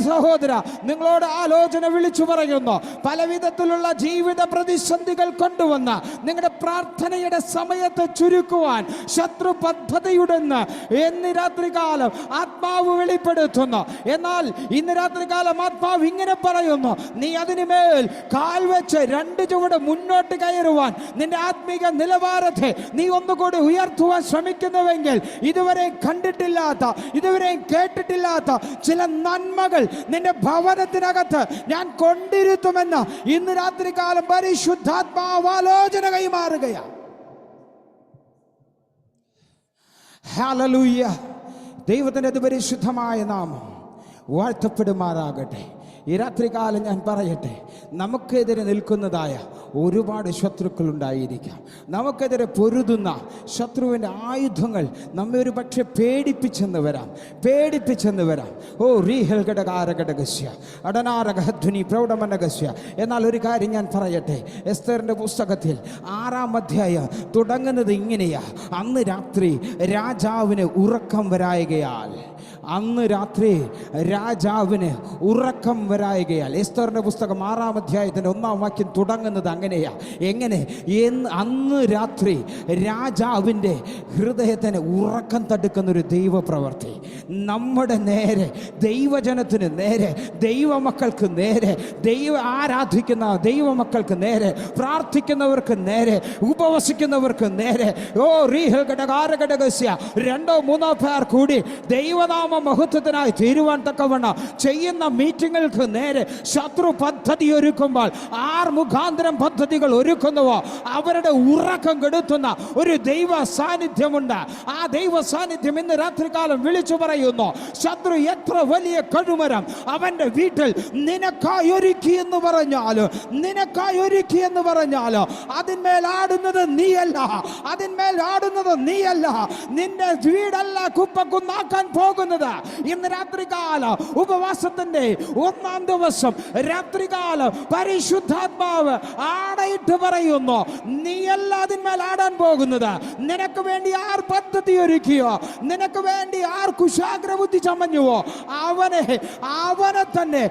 സഹോദര നിങ്ങളോട് ആലോചന വിളിച്ചു പറയുന്നു. പല വിധത്തിലുള്ള ജീവിത പ്രതിസന്ധികൾ കൊണ്ടുവന്ന് നിങ്ങളുടെ പ്രാർത്ഥനയുടെ സമയത്ത് ചുരുക്കുവാൻ ശത്രു പദ്ധതിയുടെന്ന് ഇന്ന് രാത്രികാലം ആത്മാവ് വെളിപ്പെടുത്തുന്നു. എന്നാൽ ഇന്ന് രാത്രികാലം ആത്മാവ് ഇങ്ങനെ പറയുന്നു, നീ അതിനുമേൽ കാൽ വെച്ച് 2 ചുവട് മുന്നോട്ട് കയറുവാൻ നിന്റെ ആത്മീക നിലവാരത്തെ നീ ഒന്നുകൂടി ഉയർത്തുവാൻ ശ്രമിക്കുന്നുവെങ്കിൽ ഇതുവരെ കണ്ടിട്ടില്ലാത്ത, ഇതുവരെ കേട്ടിട്ടില്ലാത്ത ചില നന്മകൾ നിന്റെ ഭവനത്തിനകത്ത് ഞാൻ കൊണ്ടിരുത്തുമെന്ന് ഇന്ന് രാത്രികാലം പരിശുദ്ധാത്മാവ് ആലോചന കൈമാറുകയാണ്. ഹല്ലേലൂയ. ദൈവത്തിൻ്റെ അതിപരിശുദ്ധമായ നാമം വാഴ്ത്തപ്പെടുമാറാകട്ടെ. ഈ രാത്രികാലം ഞാൻ പറയട്ടെ, നമുക്കെതിരെ നിൽക്കുന്നതായ ഒരുപാട് ശത്രുക്കളുണ്ടായിരിക്കാം. നമുക്കെതിരെ പൊരുതുന്ന ശത്രുവിൻ്റെ ആയുധങ്ങൾ നമ്മെ ഒരു പക്ഷേ പേടിപ്പിച്ചെന്ന് വരാം. ഓ റീഹൽ ഘടകാരഘടകസ്യ അടനാരകധ്വനി പ്രൗഢമനകസ്യ. എന്നാൽ ഒരു കാര്യം ഞാൻ പറയട്ടെ, എസ്തറിൻ്റെ പുസ്തകത്തിൽ 6-ാം അധ്യായം തുടങ്ങുന്നത് ഇങ്ങനെയാ: അന്ന് രാത്രി രാജാവിന് ഉറക്കം വരായകയാൽ. എസ്തറിന്റെ പുസ്തകം 6-ാം അധ്യായത്തിന്റെ 1-ാം വാക്യം തുടങ്ങുന്നത് അങ്ങനെയാ. അന്ന് രാത്രി രാജാവിൻ്റെ ഹൃദയത്തിന് ഉറക്കം തടുക്കുന്നൊരു ദൈവപ്രവൃത്തി. നമ്മുടെ നേരെ, ദൈവജനത്തിന് നേരെ, ദൈവമക്കൾക്ക് നേരെ, ആരാധിക്കുന്ന ദൈവമക്കൾക്ക് നേരെ, പ്രാർത്ഥിക്കുന്നവർക്ക് നേരെ, ഉപവസിക്കുന്നവർക്ക് നേരെ, രണ്ടോ മൂന്നോ പേർ കൂടി ദൈവനാമ മഹത്വത്തിനായി തീരുവാൻ തക്കവണ്ണം ചെയ്യുന്ന മീറ്റിങ്ങുകൾക്ക് നേരെ ശത്രു പദ്ധതി ഒരുക്കുമ്പോൾ, ആർ മുഖാന്തരം പദ്ധതികൾ ഒരുക്കുന്നുവോ അവരുടെ ഉറക്കം കെടുത്തുന്ന ഒരു ദൈവ സാന്നിധ്യമുണ്ട്. ആ ദൈവ സാന്നിധ്യം ഇന്ന് രാത്രികാലം വിളിച്ചു പറയുന്നു, ശത്രു എത്ര വലിയ കഴുമരം അവന്റെ വീട്ടിൽ നിനക്കായി ഒരുക്കി എന്ന് പറഞ്ഞാലോ, അതിന്മേൽ ആടുന്നത് നീയല്ല, നിന്റെ വീടല്ല കുപ്പക്കുന്നാക്കാൻ പോകുന്നത്. ഇന്ന് രാത്രികാലം ഉപവാസത്തിന്റെ 1-ാം ദിവസം രാത്രികാലം പരിശുദ്ധാത്മാവ് ആടയിട്ട് പറയുന്നു, നീയല്ല അതിന്മേൽ ആടാൻ പോകുന്നത്. നിനക്ക് വേണ്ടി ആർ പദ്ധതി ഒരുക്കിയോ, നിനക്ക് വേണ്ടി ആർ കുശാഗ്രബുദ്ധി ചമഞ്ഞുവോ അവനെ തന്നെ,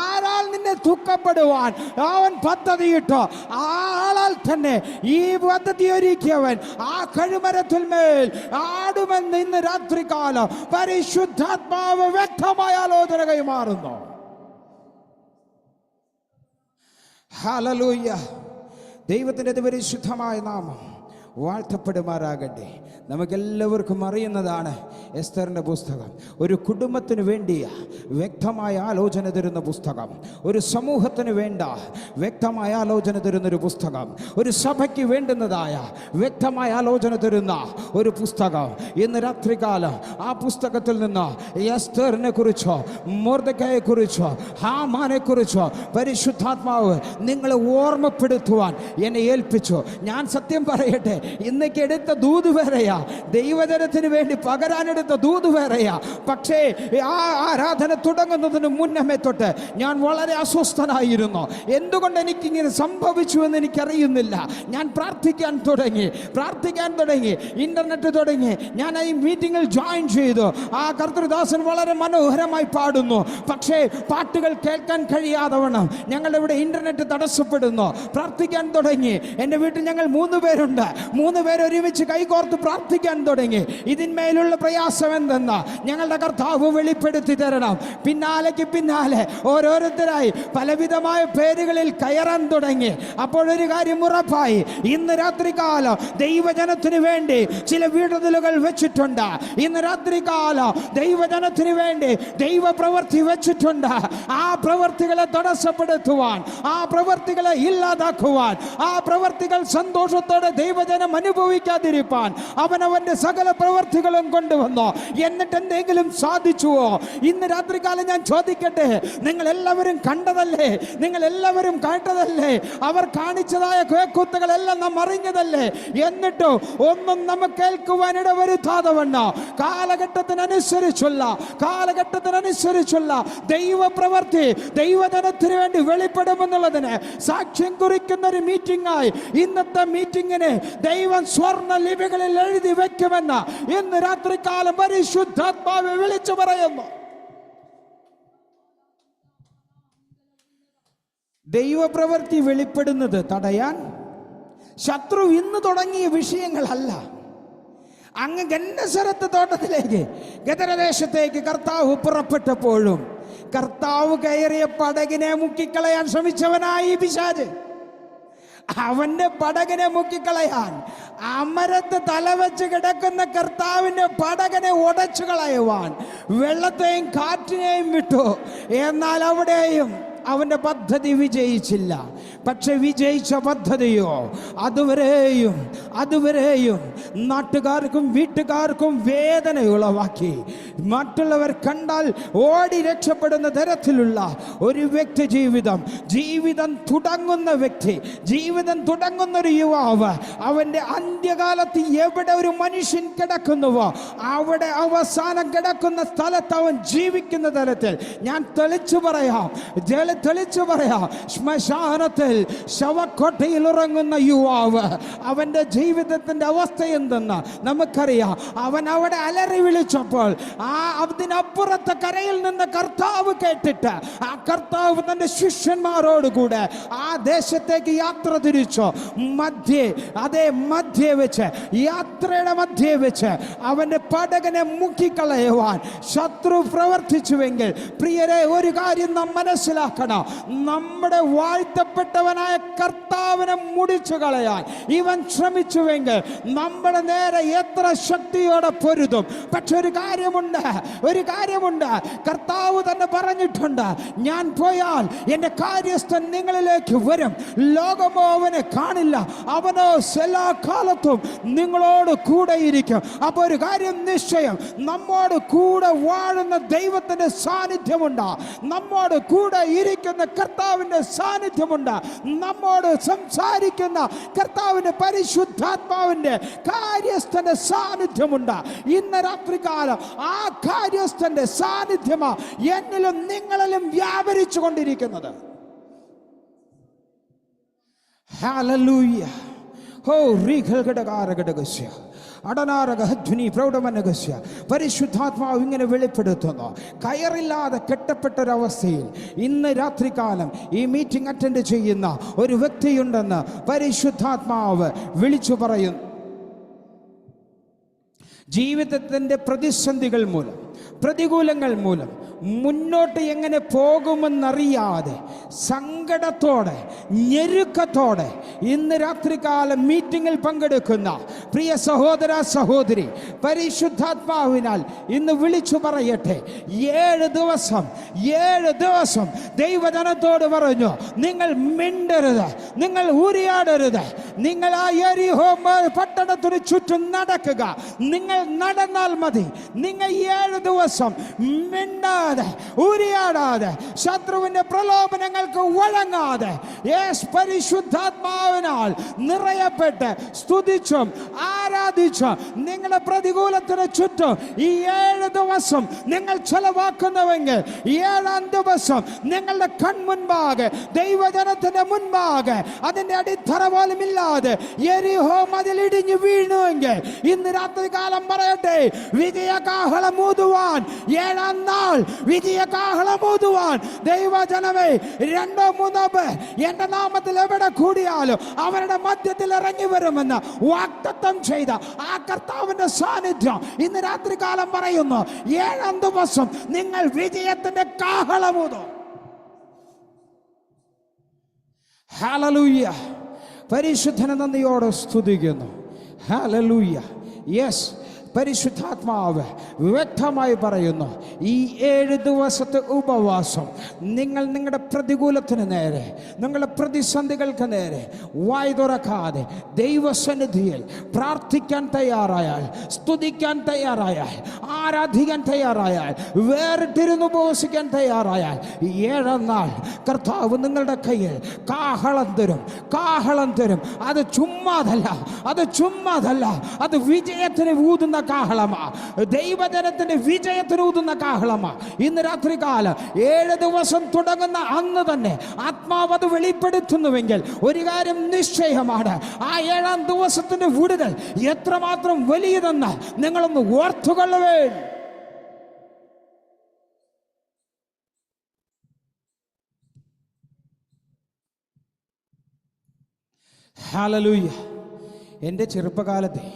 ആരാൽ നിന്നെ ദുഃഖപ്പെടുവാൻ അവൻ പദ്ധതിയിട്ടോ ആളാൽ തന്നെ ഈ പദ്ധതി ഒരുക്കിയവൻ ആ കഴുമരത്തിൽ മേൽ ആടുമെന്ന് ഇന്ന് രാത്രികാലം പരിശുദ്ധാത്മാവ് വ്യക്തമായ ആലോചന കൈമാറുന്നു. ഹല്ലേലൂയ. ദൈവത്തിൻ്റെ പരിശുദ്ധമായ നാമം വാഴ്ത്തപ്പെടുമാറാകട്ടെ. നമുക്കെല്ലാവർക്കും അറിയുന്നതാണ് എസ്തറിൻ്റെ പുസ്തകം ഒരു കുടുംബത്തിന് വേണ്ടിയ വ്യക്തമായ ആലോചന തരുന്ന പുസ്തകം, ഒരു സമൂഹത്തിന് വേണ്ട വ്യക്തമായ ആലോചന തരുന്നൊരു പുസ്തകം, ഒരു സഭയ്ക്ക് വേണ്ടുന്നതായ വ്യക്തമായ ആലോചന തരുന്ന ഒരു പുസ്തകം. ഇന്ന് രാത്രികാലം ആ പുസ്തകത്തിൽ നിന്ന് എസ്തറിനെ കുറിച്ചോ മൊർദെഖായെ കുറിച്ചോ ഹാമാനെ കുറിച്ചോ പരിശുദ്ധാത്മാവ് നിങ്ങളെ ഓർമ്മപ്പെടുത്തുവാൻ എന്നെ ഏൽപ്പിച്ചു. ഞാൻ സത്യം പറയട്ടെ, ഇന്നേക്ക് എടുത്ത ദൂത് വേറെയാ, ദൈവജനത്തിന് വേണ്ടി പകരാനെടുത്ത ദൂത് വേറെയാ. പക്ഷേ ആ ആരാധന തുടങ്ങുന്നതിന് മുന്നമേ തൊട്ട് ഞാൻ വളരെ അസ്വസ്ഥനായിരുന്നു. എന്തുകൊണ്ട് എനിക്കിങ്ങനെ സംഭവിച്ചു എന്ന് എനിക്കറിയുന്നില്ല. ഞാൻ പ്രാർത്ഥിക്കാൻ തുടങ്ങി, ഇന്റർനെറ്റ് തുടങ്ങി, ഞാൻ ഈ മീറ്റിങ്ങിൽ ജോയിൻ ചെയ്തു. ആ കർത്തൃദാസൻ വളരെ മനോഹരമായി പാടുന്നു. പക്ഷേ പാട്ടുകൾ കേൾക്കാൻ കഴിയാതെ വണ്ണം ഞങ്ങളുടെ ഇവിടെ ഇന്റർനെറ്റ് തടസ്സപ്പെടുന്നു. പ്രാർത്ഥിക്കാൻ തുടങ്ങി. എൻ്റെ വീട്ടിൽ ഞങ്ങൾ 3 പേരുണ്ട്. 3 പേർ ഒരുമിച്ച് കൈകോർത്ത് പ്രാർത്ഥിക്കാൻ തുടങ്ങി. ഇതിന്മേലുള്ള പ്രയാസം എന്തെന്ന് ഞങ്ങളുടെ കർത്താവ് വെളിപ്പെടുത്തി തരണം. പിന്നാലെ ഓരോരുത്തരായി പലവിധമായ പേരുകളിൽ കയറാൻ തുടങ്ങി. അപ്പോഴൊരു കാര്യം ഉറപ്പായി, ഇന്ന് രാത്രികാലം ദൈവജനത്തിന് വേണ്ടി ചില വിടുതലുകൾ വെച്ചിട്ടുണ്ട്. ഇന്ന് രാത്രികാലം ദൈവജനത്തിന് വേണ്ടി ദൈവപ്രവൃത്തി വെച്ചിട്ടുണ്ട്. ആ പ്രവൃത്തികളെ തടസ്സപ്പെടുത്തുവാൻ, ആ പ്രവൃത്തികളെ ഇല്ലാതാക്കുവാൻ, ആ പ്രവൃത്തികൾ സന്തോഷത്തോടെ ദൈവജനം അനുഭവിക്കാതിരിപ്പാൻ അവനവന്റെ സകല പ്രവൃത്തികളും കൊണ്ടുവന്നു. എന്നിട്ട് എന്തെങ്കിലും സാധിച്ചുവോ? ഇന്ന് രാത്രികാലം ഞാൻ ചോദിക്കട്ടെ, നിങ്ങൾ എല്ലാവരും കണ്ടതല്ലേ, നിങ്ങൾ എല്ലാവരും കേട്ടതല്ലേ, അവർ കാണിച്ചതായ കേക്കുത്തുകളെല്ലാം നാം അറിഞ്ഞതല്ലേ? എന്നിട്ടോ ഒന്നും നമുക്ക് കേൾക്കുവാൻ ഇടവരുത്താതെ വണ്ണ കാലഘട്ടത്തിനനുസരിച്ചുള്ള ദൈവപ്രവൃത്തി ദൈവജനത്തിന് വേണ്ടി വെളിപ്പെടുമെന്നുള്ളതിന് സാക്ഷ്യം കുറിക്കുന്ന ഒരു മീറ്റിംഗായി ഇന്നത്തെ മീറ്റിംഗിനെ ദൈവം സ്വർണ്ണ ലിപികളിൽ എഴുതി വെക്കുമെന്ന് ഇന്ന് രാത്രികാലം പരിശുദ്ധാത്മാവ് വിളിച്ചു പറയുന്നു. ദൈവപ്രവൃത്തി വെളിപ്പെടുന്നത് തടയാൻ ശത്രു ഇന്ന് തുടങ്ങിയ വിഷയങ്ങളല്ല. അങ്ങ് ഗന്നസരത്ത് തോട്ടത്തിലേക്ക് ഗദരദേശത്തേക്ക് കർത്താവ് പുറപ്പെട്ടപ്പോഴും കർത്താവ് കയറിയ പടകിനെ മുക്കിക്കളയാൻ ശ്രമിച്ചവനായി പിശാച്. അവന്റെ പടകിനെ മുക്കിക്കളയാൻ അമരത്ത് തലവെച്ച് കിടക്കുന്ന കർത്താവിന്റെ പടകിനെ ഉടച്ചു കളയുവാൻ വെള്ളത്തെയും കാറ്റിനെയും വിട്ടു. എന്നാൽ അവിടെയും അവന്റെ പദ്ധതി വിജയിച്ചില്ല. പക്ഷെ വിജയിച്ച പദ്ധതിയോ അതുവരെയും നാട്ടുകാർക്കും വീട്ടുകാർക്കും വേദന ഉളവാക്കി. മറ്റുള്ളവർ കണ്ടാൽ ഓടി രക്ഷപ്പെടുന്ന തരത്തിലുള്ള ഒരു വ്യക്തി ജീവിതം തുടങ്ങുന്ന വ്യക്തി, ജീവിതം തുടങ്ങുന്ന ഒരു യുവാവ്, അവന്റെ അന്ത്യകാലത്ത് എവിടെ ഒരു മനുഷ്യൻ കിടക്കുന്നുവോ അവിടെ അവസാനം കിടക്കുന്ന സ്ഥലത്ത് അവൻ ജീവിക്കുന്ന തരത്തിൽ ഞാൻ തെളിച്ചു പറയാം. ശ്മശാനത്തിൽ ശവക്കൊട്ടയിൽ ഉറങ്ങുന്ന യുവാവ് അവന്റെ ജീവിതത്തിന്റെ അവസ്ഥ എന്തെന്ന് നമുക്കറിയാം. അവൻ അവിടെ അലറി വിളിച്ചപ്പോൾ അതിനപ്പുറത്തെ കരയിൽ നിന്ന് കർത്താവ് കേട്ടിട്ട് ആ കർത്താവ് തന്റെ ശിഷ്യന്മാരോടുകൂടെ ആ ദേശത്തേക്ക് യാത്ര തിരിച്ചു. മധ്യേ വെച്ച് യാത്രയുടെ മധ്യേ വെച്ച് അവന്റെ പടകനെ മുക്കിക്കളയുവാൻ ശത്രു പ്രവർത്തിച്ചുവെങ്കിൽ പ്രിയരെ, ഒരു കാര്യം നാം മനസ്സിലാക്കണം. നമ്മുടെ വാഴ്ത്തപ്പെട്ടവനായ കർത്താവിനെ മുടിച്ചു കളയാൻ ഇവൻ ശ്രമിച്ചുവെങ്കിൽ നമ്മുടെ നേരെ എത്ര ശക്തിയോടെ പൊരുതും. പക്ഷെ ഒരു കാര്യമുണ്ട്, കർത്താവ് തന്നെ പറഞ്ഞിട്ടുണ്ട്, ഞാൻ പോയാൽ എന്റെ കാര്യസ്ഥൻ നിങ്ങളിലേക്ക് വരും, ലോകമോ അവനെ കാണില്ല, അവനോ എല്ലാ കാലത്തും നിങ്ങളോട് കൂടെയിരിക്കും. അപ്പൊ ഒരു കാര്യം നിശ്ചയം, നമ്മോട് കൂടെ വാഴുന്ന ദൈവത്തിന്റെ സാന്നിധ്യമുണ്ട്, നമ്മോട് കൂടെ ഇരിക്കുന്ന കർത്താവിന്റെ സാന്നിധ്യമുണ്ട്, നമ്മോട് സംസാരിക്കുന്ന കർത്താവിന്റെ പരിശുദ്ധാത്മാവിന്റെ കാര്യസ്ഥന്റെ സാന്നിധ്യമുണ്ട്. ഇന്ന് രാത്രികാലം ആ കാര്യസ്ഥന്റെ സാന്നിധ്യമാ എന്നിലും നിങ്ങളിലും വ്യാപരിച്ചു കൊണ്ടിരിക്കുന്നത്. ഹല്ലേലൂയ. പരിശുദ്ധാത്മാവ് ഇങ്ങനെ വെളിപ്പെടുത്തുന്നു. കയറില്ലാതെ കെട്ടപ്പെട്ടൊരവസ്ഥയിൽ ഇന്ന് രാത്രികാലം ഈ മീറ്റിംഗ് അറ്റൻഡ് ചെയ്യുന്ന ഒരു വ്യക്തിയുണ്ടെന്ന് പരിശുദ്ധാത്മാവ് വിളിച്ചു പറയുന്നു. ജീവിതത്തിൻ്റെ പ്രതിസന്ധികൾ മൂലം, പ്രതികൂലങ്ങൾ മൂലം മുന്നോട്ട് എങ്ങനെ പോകുമെന്നറിയാതെ സങ്കടത്തോടെ, ഞെരുക്കത്തോടെ ഇന്ന് രാത്രികാലം മീറ്റിങ്ങിൽ പങ്കെടുക്കുന്ന പ്രിയ സഹോദര സഹോദരി, പരിശുദ്ധാത്മാവിനാൽ ഇന്ന് വിളിച്ചു പറയട്ടെ, 7 ദിവസം ദൈവജനത്തോട് പറഞ്ഞു, നിങ്ങൾ മിണ്ടരുത്, നിങ്ങൾ ഉരിയാടരുത്, നിങ്ങൾ ആ യെരിഹോ പട്ടണത്തിന് ചുറ്റും നടക്കുക, നിങ്ങൾ നടന്നാൽ മതി. നിങ്ങൾ 7 ദിവസം മിണ്ടാതെ, ഉരിയാടാതെ, ശത്രുവിന്റെ പ്രലോഭനങ്ങൾക്ക് വഴങ്ങാതെ, പരിശുദ്ധാത്മാവിനാൽ നിറയപ്പെട്ട് സ്തുതിച്ചും ആരാധിച്ചും നിങ്ങളുടെ പ്രതികൂലത്തിന് ചുറ്റും ഈ 7 ദിവസം നിങ്ങൾ ചെലവാക്കുന്നുവെങ്കിൽ 7-ാം ദിവസം നിങ്ങളുടെ കൺമുൻപാകെ, ദൈവജനത്തിന്റെ മുൻപാകെ, അതിന്റെ അടിത്തറ പോലും ഇല്ലാതെ യെരിഹോ മതിൽ ഇടിഞ്ഞു വീഴുന്നുവെങ്കിൽ ഇന്ന് രാത്രികാലം പറയട്ടെ, വിജയകാഹളം ഊതുവാൻ 7-ാം നാൾ വിജയകാഹളം ഊതുവാൻ ദൈവജനമേ, 2-3 പേർ എന്റെ നാമത്തിൽ എവിടെ കൂടിയാലും അവരുടെ മധ്യത്തിൽ ഇറങ്ങി വരുമെന്ന് വാഗ്ദത്തം ചെയ്ത ആ കർത്താവിന്റെ സാന്നിധ്യം ഇന്ന് രാത്രികാലം പറയുന്നു, 7-ാം ദിവസം നിങ്ങൾ വിജയത്തിന്റെ കാഹളം ഊതും. ഹല്ലേലൂയ. പരിശുദ്ധനെ നന്ദിയോടെ സ്തുതിക്കുന്നു. ഹല്ലേലൂയ. യെസ്, പരിശുദ്ധാത്മാവ് വ്യക്തമായി പറയുന്നു, ഈ 7 ദിവസത്തെ ഉപവാസം നിങ്ങൾ നിങ്ങളുടെ പ്രതികൂലത്തിന് നേരെ, നിങ്ങളുടെ പ്രതിസന്ധികൾക്ക് നേരെ വായ് തുറക്കാതെ ദൈവസന്നിധിയിൽ പ്രാർത്ഥിക്കാൻ തയ്യാറായാൽ, സ്തുതിക്കാൻ തയ്യാറായാൽ, ആരാധിക്കാൻ തയ്യാറായാൽ, വേറിട്ടിരുന്ന് ഉപവസിക്കാൻ തയ്യാറായാൽ, 7-ാം നാൾ കർത്താവ് നിങ്ങളുടെ കയ്യിൽ കാഹളം തരും. അത് ചുമ്മാതല്ല, അത് വിജയത്തിന് ഊതുന്ന കാഹളമാ, ദൈവജനത്തിന്റെ വിജയത്തിന് ഊതുന്ന കാഹളമാ. ഇന്ന് രാത്രികാലം 7 ദിവസം തുടങ്ങുന്ന അന്ന് തന്നെ ആത്മാവ് അത് വെളിപ്പെടുത്തുന്നുവെങ്കിൽ ഒരു കാര്യം നിശ്ചയമാണ്, ആ 7-ാം ദിവസത്തിന്റെ വിടുതൽ എത്രമാത്രം വലിയതെന്ന് നിങ്ങളൊന്ന് ഓർത്തുകൊള്ളുവേ. ഹല്ലേലൂയ. എൻ്റെ ചെറുപ്പകാലത്തെ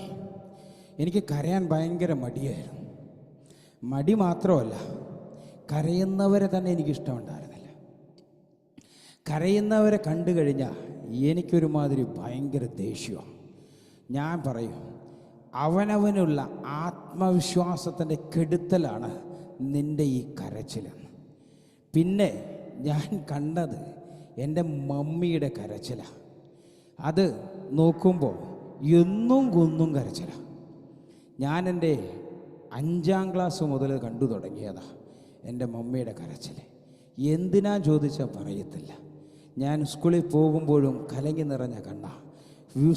എനിക്ക് കരയാൻ ഭയങ്കര മടിയായിരുന്നു. മടി മാത്രമല്ല, കരയുന്നവരെ തന്നെ എനിക്കിഷ്ടമുണ്ടായിരുന്നില്ല. കരയുന്നവരെ കണ്ടു കഴിഞ്ഞാൽ എനിക്കൊരുമാതിരി ഭയങ്കര ദേഷ്യമാണ്. ഞാൻ പറയും, അവനവനുള്ള ആത്മവിശ്വാസത്തിൻ്റെ കെടുത്തലാണ് നിൻ്റെ ഈ കരച്ചിലെന്ന്. പിന്നെ ഞാൻ കണ്ടത് എൻ്റെ മമ്മിയുടെ കരച്ചിലാണ്. അത് നോക്കുമ്പോൾ എന്നും കൊന്നും കരച്ചിലാണ്. ഞാൻ എൻ്റെ 5-ാം ക്ലാസ് മുതൽ കണ്ടു തുടങ്ങിയതാ എൻ്റെ മമ്മിയുടെ കരച്ചിൽ. എന്തിനാ ചോദിച്ചാൽ പറയത്തില്ല. ഞാൻ സ്കൂളിൽ പോകുമ്പോഴും കലങ്ങി നിറഞ്ഞ കണ്ണ,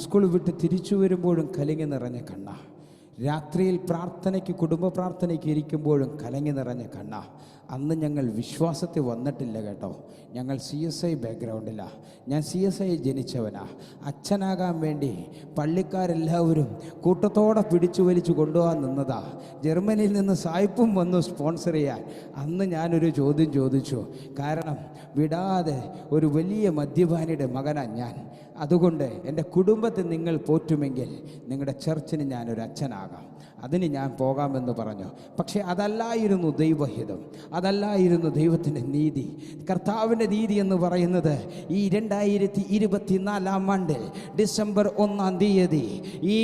സ്കൂൾ വിട്ട് തിരിച്ചു വരുമ്പോഴും കലങ്ങി നിറഞ്ഞ കണ്ണ, രാത്രിയിൽ പ്രാർത്ഥനയ്ക്ക്, കുടുംബ പ്രാർത്ഥനയ്ക്ക് ഇരിക്കുമ്പോഴും കലങ്ങി നിറഞ്ഞ കണ്ണാ. അന്ന് ഞങ്ങൾ വിശ്വാസത്തിൽ വന്നിട്ടില്ല കേട്ടോ. ഞങ്ങൾ CSI ബാക്ക്ഗ്രൗണ്ടിലാ. ഞാൻ CSI ജനിച്ചവനാ. അച്ഛനാകാൻ വേണ്ടി പള്ളിക്കാരെല്ലാവരും കൂട്ടത്തോടെ പിടിച്ചു വലിച്ചു കൊണ്ടുപോകാൻ നിന്നതാ. ജർമ്മനിയിൽ നിന്ന് സായിപ്പും വന്നു സ്പോൺസർ ചെയ്യാൻ. അന്ന് ഞാനൊരു ചോദ്യം ചോദിച്ചു. കാരണം വിടാതെ ഒരു വലിയ മദ്യപാനിയുടെ മകനാണ് ഞാൻ. അതുകൊണ്ട് എൻ്റെ കുടുംബത്തെ നിങ്ങൾ പോറ്റുമെങ്കിൽ നിങ്ങളുടെ ചർച്ചിന് ഞാനൊരു അച്ഛനാകാം, അതിന് ഞാൻ പോകാമെന്ന് പറഞ്ഞു. പക്ഷേ അതല്ലായിരുന്നു ദൈവഹിതം, അതല്ലായിരുന്നു ദൈവത്തിൻ്റെ നീതി. കർത്താവിൻ്റെ നീതി എന്ന് പറയുന്നത് ഈ 2024 ആണ്ടിൽ ഡിസംബർ 1 തീയതി ഈ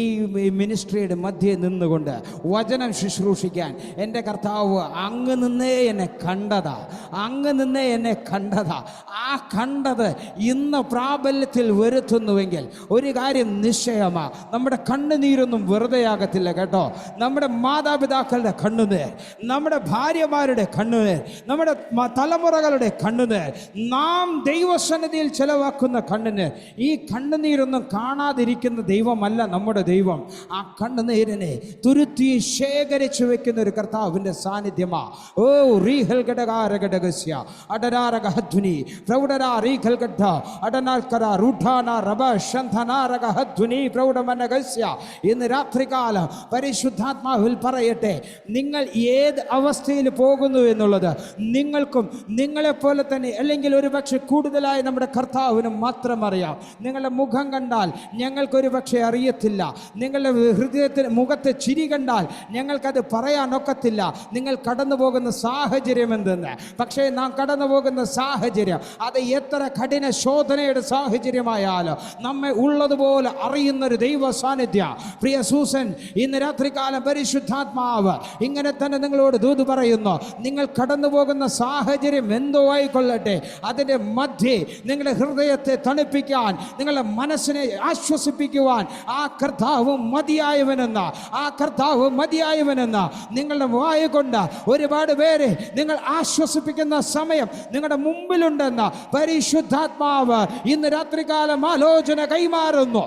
മിനിസ്ട്രിയുടെ മധ്യേ നിന്നുകൊണ്ട് വചനം ശുശ്രൂഷിക്കാൻ എൻ്റെ കർത്താവ് അങ്ങ് നിന്നേ എന്നെ കണ്ടതാ, അങ്ങ് നിന്നേ എന്നെ കണ്ടതാ. ആ കണ്ടത് ഇന്ന് പ്രാബല്യത്തിൽ വരുത്തുന്നുവെങ്കിൽ ഒരു കാര്യം നിശ്ചയമാ, നമ്മുടെ കണ്ണുനീരൊന്നും വെറുതെയാകത്തില്ല കേട്ടോ. നമ്മുടെ മാതാപിതാക്കളുടെ കണ്ണുനീർ, നമ്മുടെ ഭാര്യമാരുടെ കണ്ണുനീർ, നമ്മുടെ തലമുറകളുടെ കണ്ണുനീർ, നാം ദൈവസന്നിധിയിൽ ചെലവാക്കുന്ന കണ്ണുനീർ, ഈ കണ്ണുനീരൊന്നും കാണാതിരിക്കുന്ന ദൈവമല്ല നമ്മുടെ ദൈവം. ആ കണ്ണുനീരിനെ തുരുത്തി ശേഖരിച്ചു വെക്കുന്ന ഒരു കർത്താവിൻ്റെ സാന്നിധ്യമാ. ഓ റീഹൽ ഘടകാരഘടകസ്യ അടരാരകഹധ്വനി പ്രൗഢരാ റീഹൽ ഘട്ട അടനാൽക്കര റൂഢാന റബ ശന്ധനാരകഹധ്വനി പ്രൗഢമനഗസ്യ. ഇന്ന് രാത്രികാലം പരിശുദ്ധാത്മാവിൽ പറയട്ടെ, നിങ്ങൾ ഏത് അവസ്ഥയിൽ പോകുന്നു എന്നുള്ളത് നിങ്ങൾക്കും നിങ്ങളെപ്പോലെ തന്നെ, അല്ലെങ്കിൽ ഒരുപക്ഷെ കൂടുതലായി നമ്മുടെ കർത്താവിനും മാത്രം അറിയാം. നിങ്ങളുടെ മുഖം കണ്ടാൽ ഞങ്ങൾക്കൊരു പക്ഷേ അറിയത്തില്ല, നിങ്ങളുടെ ഹൃദയത്തിന് മുഖത്തെ ചിരി കണ്ടാൽ ഞങ്ങൾക്കത് പറയാനൊക്കത്തില്ല നിങ്ങൾ കടന്നു പോകുന്ന സാഹചര്യം എന്തെന്ന്. പക്ഷേ നാം കടന്നു പോകുന്ന സാഹചര്യം അത് എത്ര കഠിന ശോധനയുടെ സാഹചര്യമായാലും നമ്മെ ഉള്ളതുപോലെ അറിയുന്നൊരു ദൈവ സാന്നിധ്യം. പ്രിയ സൂസൻ, ഇന്ന് രാത്രികാലം പരിശുദ്ധാത്മാവ് ഇങ്ങനെ തന്നെ നിങ്ങളോട് ദൂത് പറയുന്നു. നിങ്ങൾ കടന്നു പോകുന്ന സാഹചര്യം എന്തോ ആയിക്കൊള്ളട്ടെ, അതിൻ്റെ മധ്യേ നിങ്ങളുടെ ഹൃദയത്തെ തണുപ്പിക്കാൻ, നിങ്ങളുടെ മനസ്സിനെ ആശ്വസിപ്പിക്കുവാൻ ആ കർത്താവ് മതിയായവനെന്ന, ആ കർത്താവ് മതിയായവനെന്ന നിങ്ങളുടെ വായ കൊണ്ട് ഒരുപാട് പേരെ നിങ്ങൾ ആശ്വസിപ്പിക്കുന്ന സമയം നിങ്ങളുടെ മുമ്പിലുണ്ടെന്ന പരിശുദ്ധാത്മാവ് ഇന്ന് രാത്രികാലം ആലോചന കൈമാറുന്നു.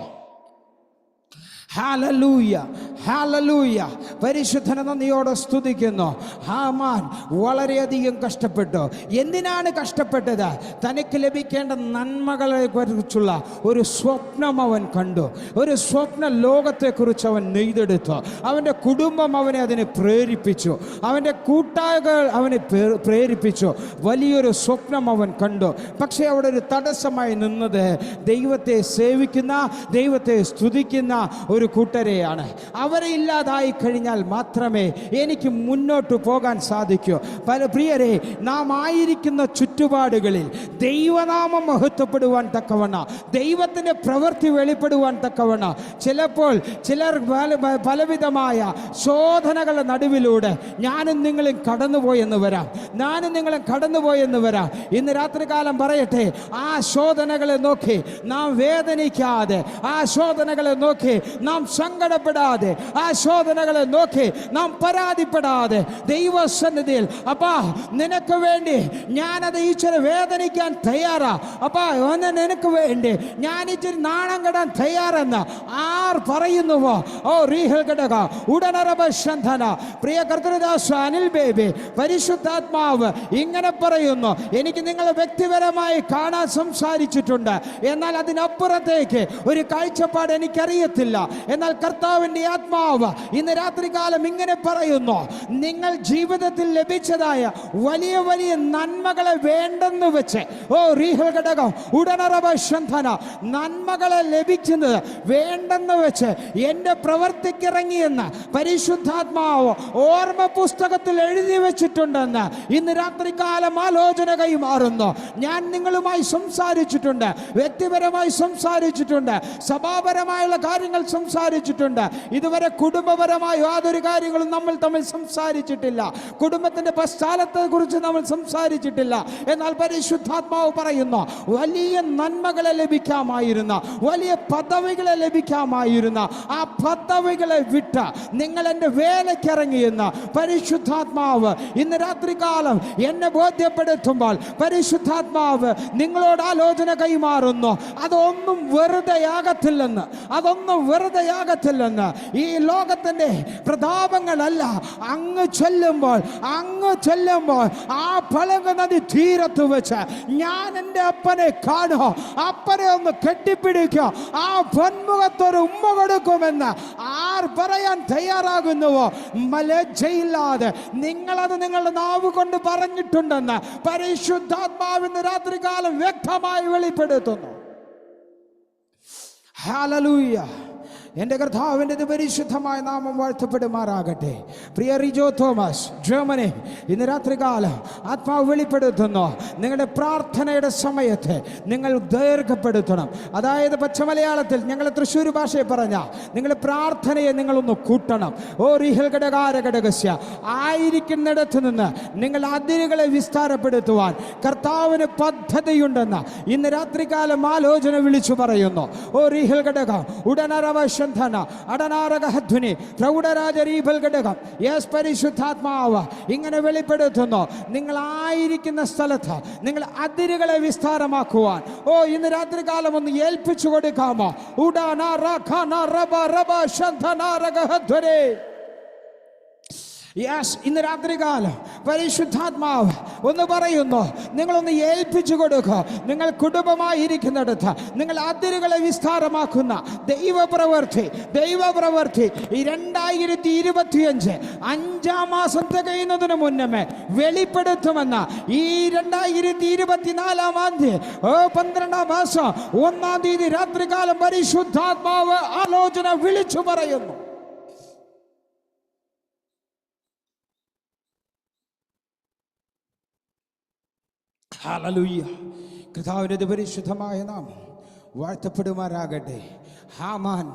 Hallelujah, hallelujah. പരിശുദ്ധനെ നന്ദിയോടെ സ്തുതിക്കുന്നു. ഹാമാൻ വളരെയധികം കഷ്ടപ്പെട്ടു. എന്തിനാണ് കഷ്ടപ്പെട്ടത്? തനിക്ക് ലഭിക്കേണ്ട നന്മകളെ കുറിച്ചുള്ള ഒരു സ്വപ്നം അവൻ കണ്ടു. ഒരു സ്വപ്ന ലോകത്തെക്കുറിച്ച് അവൻ നെയ്തെടുത്തു. അവൻ്റെ കുടുംബം അവനെ അതിനെ പ്രേരിപ്പിച്ചു, അവൻ്റെ കൂട്ടാളികൾ അവനെ പ്രേരിപ്പിച്ചു. വലിയൊരു സ്വപ്നം അവൻ കണ്ടു. പക്ഷേ അവിടെ ഒരു തടസ്സമായി നിന്നത് ദൈവത്തെ സേവിക്കുന്ന, ദൈവത്തെ സ്തുതിക്കുന്ന ഒരു കൂട്ടരെയാണ്. അവരെ ഇല്ലാതായി കഴിഞ്ഞാൽ മാത്രമേ എനിക്ക് മുന്നോട്ട് പോകാൻ സാധിക്കൂ. പ്രിയരെ, നാം ആയിരിക്കുന്ന ചുറ്റുപാടുകളിൽ ദൈവനാമം മഹത്വപ്പെടുവാൻ തക്കവണ്ണം, ദൈവത്തിൻ്റെ പ്രവൃത്തി വെളിപ്പെടുവാൻ തക്കവണ്ണം ചിലപ്പോൾ ചിലർ പലവിധമായ ശോധനകളുടെ നടുവിലൂടെ ഞാനും നിങ്ങളും കടന്നുപോയെന്ന് വരാം, ഞാനും നിങ്ങളും കടന്നുപോയെന്ന് വരാം. ഇന്ന് രാത്രികാലം പറയട്ടെ, ആ ശോധനകളെ നോക്കി നാം വേദനിക്കാതെ, ആ ശോധനകളെ നോക്കി നാം സങ്കടപ്പെടാതെ, ആ ശോധനകളെ നോക്കി നാം പരാതിപ്പെടാതെ ദൈവസന്നിധിയിൽ, അപ്പാ നിനക്ക് വേണ്ടി ഞാനത് ഇച്ചിരി വേദനിക്കാൻ തയ്യാറാ, അപ്പാ നിനക്ക് വേണ്ടി ഞാൻ ഇച്ചിരി നാണം കെടാൻ തയ്യാറെന്ന് ആർ പറയുന്നുവോ, ഓ റീഹൽ ഘടക ഉടനറബന്ധന. പ്രിയ കർത്തൃദാസ് അനിൽ ബേബി, പരിശുദ്ധാത്മാവ് ഇങ്ങനെ പറയുന്നു, എനിക്ക് നിങ്ങളെ വ്യക്തിപരമായി കാണാൻ സംസാരിച്ചിട്ടുണ്ട്, എന്നാൽ അതിനപ്പുറത്തേക്ക് ഒരു കാഴ്ചപ്പാട് എനിക്കറിയത്തില്ല. എന്നാൽ കർത്താവിൻ്റെ ആത്മാവ് ഇന്ന് രാത്രികാലം ഇങ്ങനെ പറയുന്നു, നിങ്ങൾ ജീവിതത്തിൽ ലഭിച്ചതായ വലിയ വലിയ നന്മകളെ വേണ്ടെന്ന് വെച്ച്, ഓ റീഹൽ ഘടകം ഉടനറബന്ധന, നന്മകളെ ലഭിക്കുന്നത് വേണ്ടെന്ന് വെച്ച് എൻ്റെ പ്രവർത്തിക്കിറങ്ങിയെന്ന് പരിശുദ്ധാത്മാവ് ഓർമ്മ പുസ്തകത്തിൽ എഴുതി വെച്ചിട്ടുണ്ടെന്ന് ഇന്ന് രാത്രികാലം ആലോചന കൈമാറുന്നു. ഞാൻ നിങ്ങളുമായി സംസാരിച്ചിട്ടുണ്ട്, വ്യക്തിപരമായി സംസാരിച്ചിട്ടുണ്ട്, സഭാപരമായുള്ള കാര്യങ്ങൾ സംസാരിച്ചിട്ടുണ്ട്, ഇതുവരെ കുടുംബപരമായോ യാതൊരു കാര്യങ്ങളും നമ്മൾ തമ്മിൽ സംസാരിച്ചിട്ടില്ല. കുടുംബത്തിന്റെ പശ്ചാത്തലത്തെ കുറിച്ച് നമ്മൾ സംസാരിച്ചിട്ടില്ല. എന്നാൽ പരിശുദ്ധാത്മാവ് പറയുന്നു, വലിയ നന്മകളെ ലഭിക്കാമായിരുന്ന, വലിയ പദവികളെ ലഭിക്കാമായിരുന്ന ആ പദവികളെ വിട്ട് നിങ്ങൾ എൻ്റെ വേലയ്ക്കിറങ്ങിയെന്ന് പരിശുദ്ധാത്മാവ് ഇന്ന് രാത്രികാലം എന്നെ ബോധ്യപ്പെടുത്തുമ്പോൾ പരിശുദ്ധാത്മാവ് നിങ്ങളോട് ആലോചന കൈമാറുന്നു. അതൊന്നും വെറുതെയാകത്തില്ലെന്ന്, അതൊന്നും വെറുതെയാകത്തില്ലെന്ന്. ഈ ലോകത്തിന്റെ പ്രതാപങ്ങളല്ല, അങ്ങ് ചെല്ലുമ്പോൾ ആ പളക നദി തീരത്ത് വെച്ച് ഞാൻ എൻ്റെ അപ്പനെ കാണുമോ, അപ്പനെ ഒന്ന് കെട്ടിപ്പിടിക്കോ, ആ പൊന്മുഖത്തൊരു ഉമ്മ കൊടുക്കുമെന്ന് ആർ പറയാൻ തയ്യാറാകുന്നുവോ, ലജ്ജയില്ലാതെ നിങ്ങളത് നിങ്ങളുടെ നാവ് കൊണ്ട് പറഞ്ഞിട്ടുണ്ടെന്ന് പരിശുദ്ധാത്മാവിന് രാത്രികാലം വ്യക്തമായി വെളിപ്പെടുത്തുന്നു. ഹല്ലേലൂയ. എൻ്റെ കർത്താവിൻ്റെ പരിശുദ്ധമായ നാമം വാഴ്ത്തപ്പെടുമാറാകട്ടെ. പ്രിയ റിജോ തോമസ്, ജർമ്മനി, ഇന്ന് രാത്രികാലം ആത്മാവ് വെളിപ്പെടുത്തുന്നു, നിങ്ങളുടെ പ്രാർത്ഥനയുടെ സമയത്ത് നിങ്ങൾ ദീർഘപ്പെടുത്തണം. അതായത് പച്ചമലയാളത്തിൽ ഞങ്ങൾ തൃശ്ശൂർ ഭാഷയെ പറഞ്ഞ നിങ്ങളുടെ പ്രാർത്ഥനയെ നിങ്ങളൊന്ന് കൂട്ടണം. ഓ റിഹൽ ഘടകാരഘടകസ്യ, ആയിരിക്കുന്നിടത്ത് നിന്ന് നിങ്ങൾ അതിരുകളെ വിസ്താരപ്പെടുത്തുവാൻ കർത്താവിന് പദ്ധതിയുണ്ടെന്ന് ഇന്ന് രാത്രികാലം ആലോചന വിളിച്ചു പറയുന്നു. ഓ റിഹൽ ഘടകം ഉടനറവശ പരിശുദ്ധാത്മാവ് ഇങ്ങനെ വെളിപ്പെടുത്തുന്നു, നിങ്ങൾ ആയിരിക്കുന്ന സ്ഥലത്ത് നിങ്ങൾ അതിരുകളെ വിസ്താരമാക്കുവാൻ ഇന്ന് രാത്രികാലം ഒന്ന് ഏൽപ്പിച്ചു കൊടുക്കാമോ? ഇന്ന് രാത്രികാലം പരിശുദ്ധാത്മാവ് ഒന്ന് പറയുന്നു, നിങ്ങളൊന്ന് ഏൽപ്പിച്ചു കൊടുക്കുക. നിങ്ങൾ കുടുംബമായിരിക്കുന്നിടത്ത് നിങ്ങൾ അതിരുകളെ വിസ്താരമാക്കുന്ന ദൈവപ്രവൃത്തി ഈ 2025 5-ാം മാസം തികയുന്നതിന് മുന്നമേ വെളിപ്പെടുത്തുമെന്ന ഈ 2024-ാം തീയതി 12-ാം മാസം 1-ാം തീയതി രാത്രികാലം പരിശുദ്ധാത്മാവ് ആലോചന വിളിച്ചു പറയുന്നു. ഹല്ലേലൂയ. കർത്താവിന്റെ പരിശുദ്ധമായ നാമം വാഴ്ത്തപ്പെടുമാറാകട്ടെ. ഹാമാൻ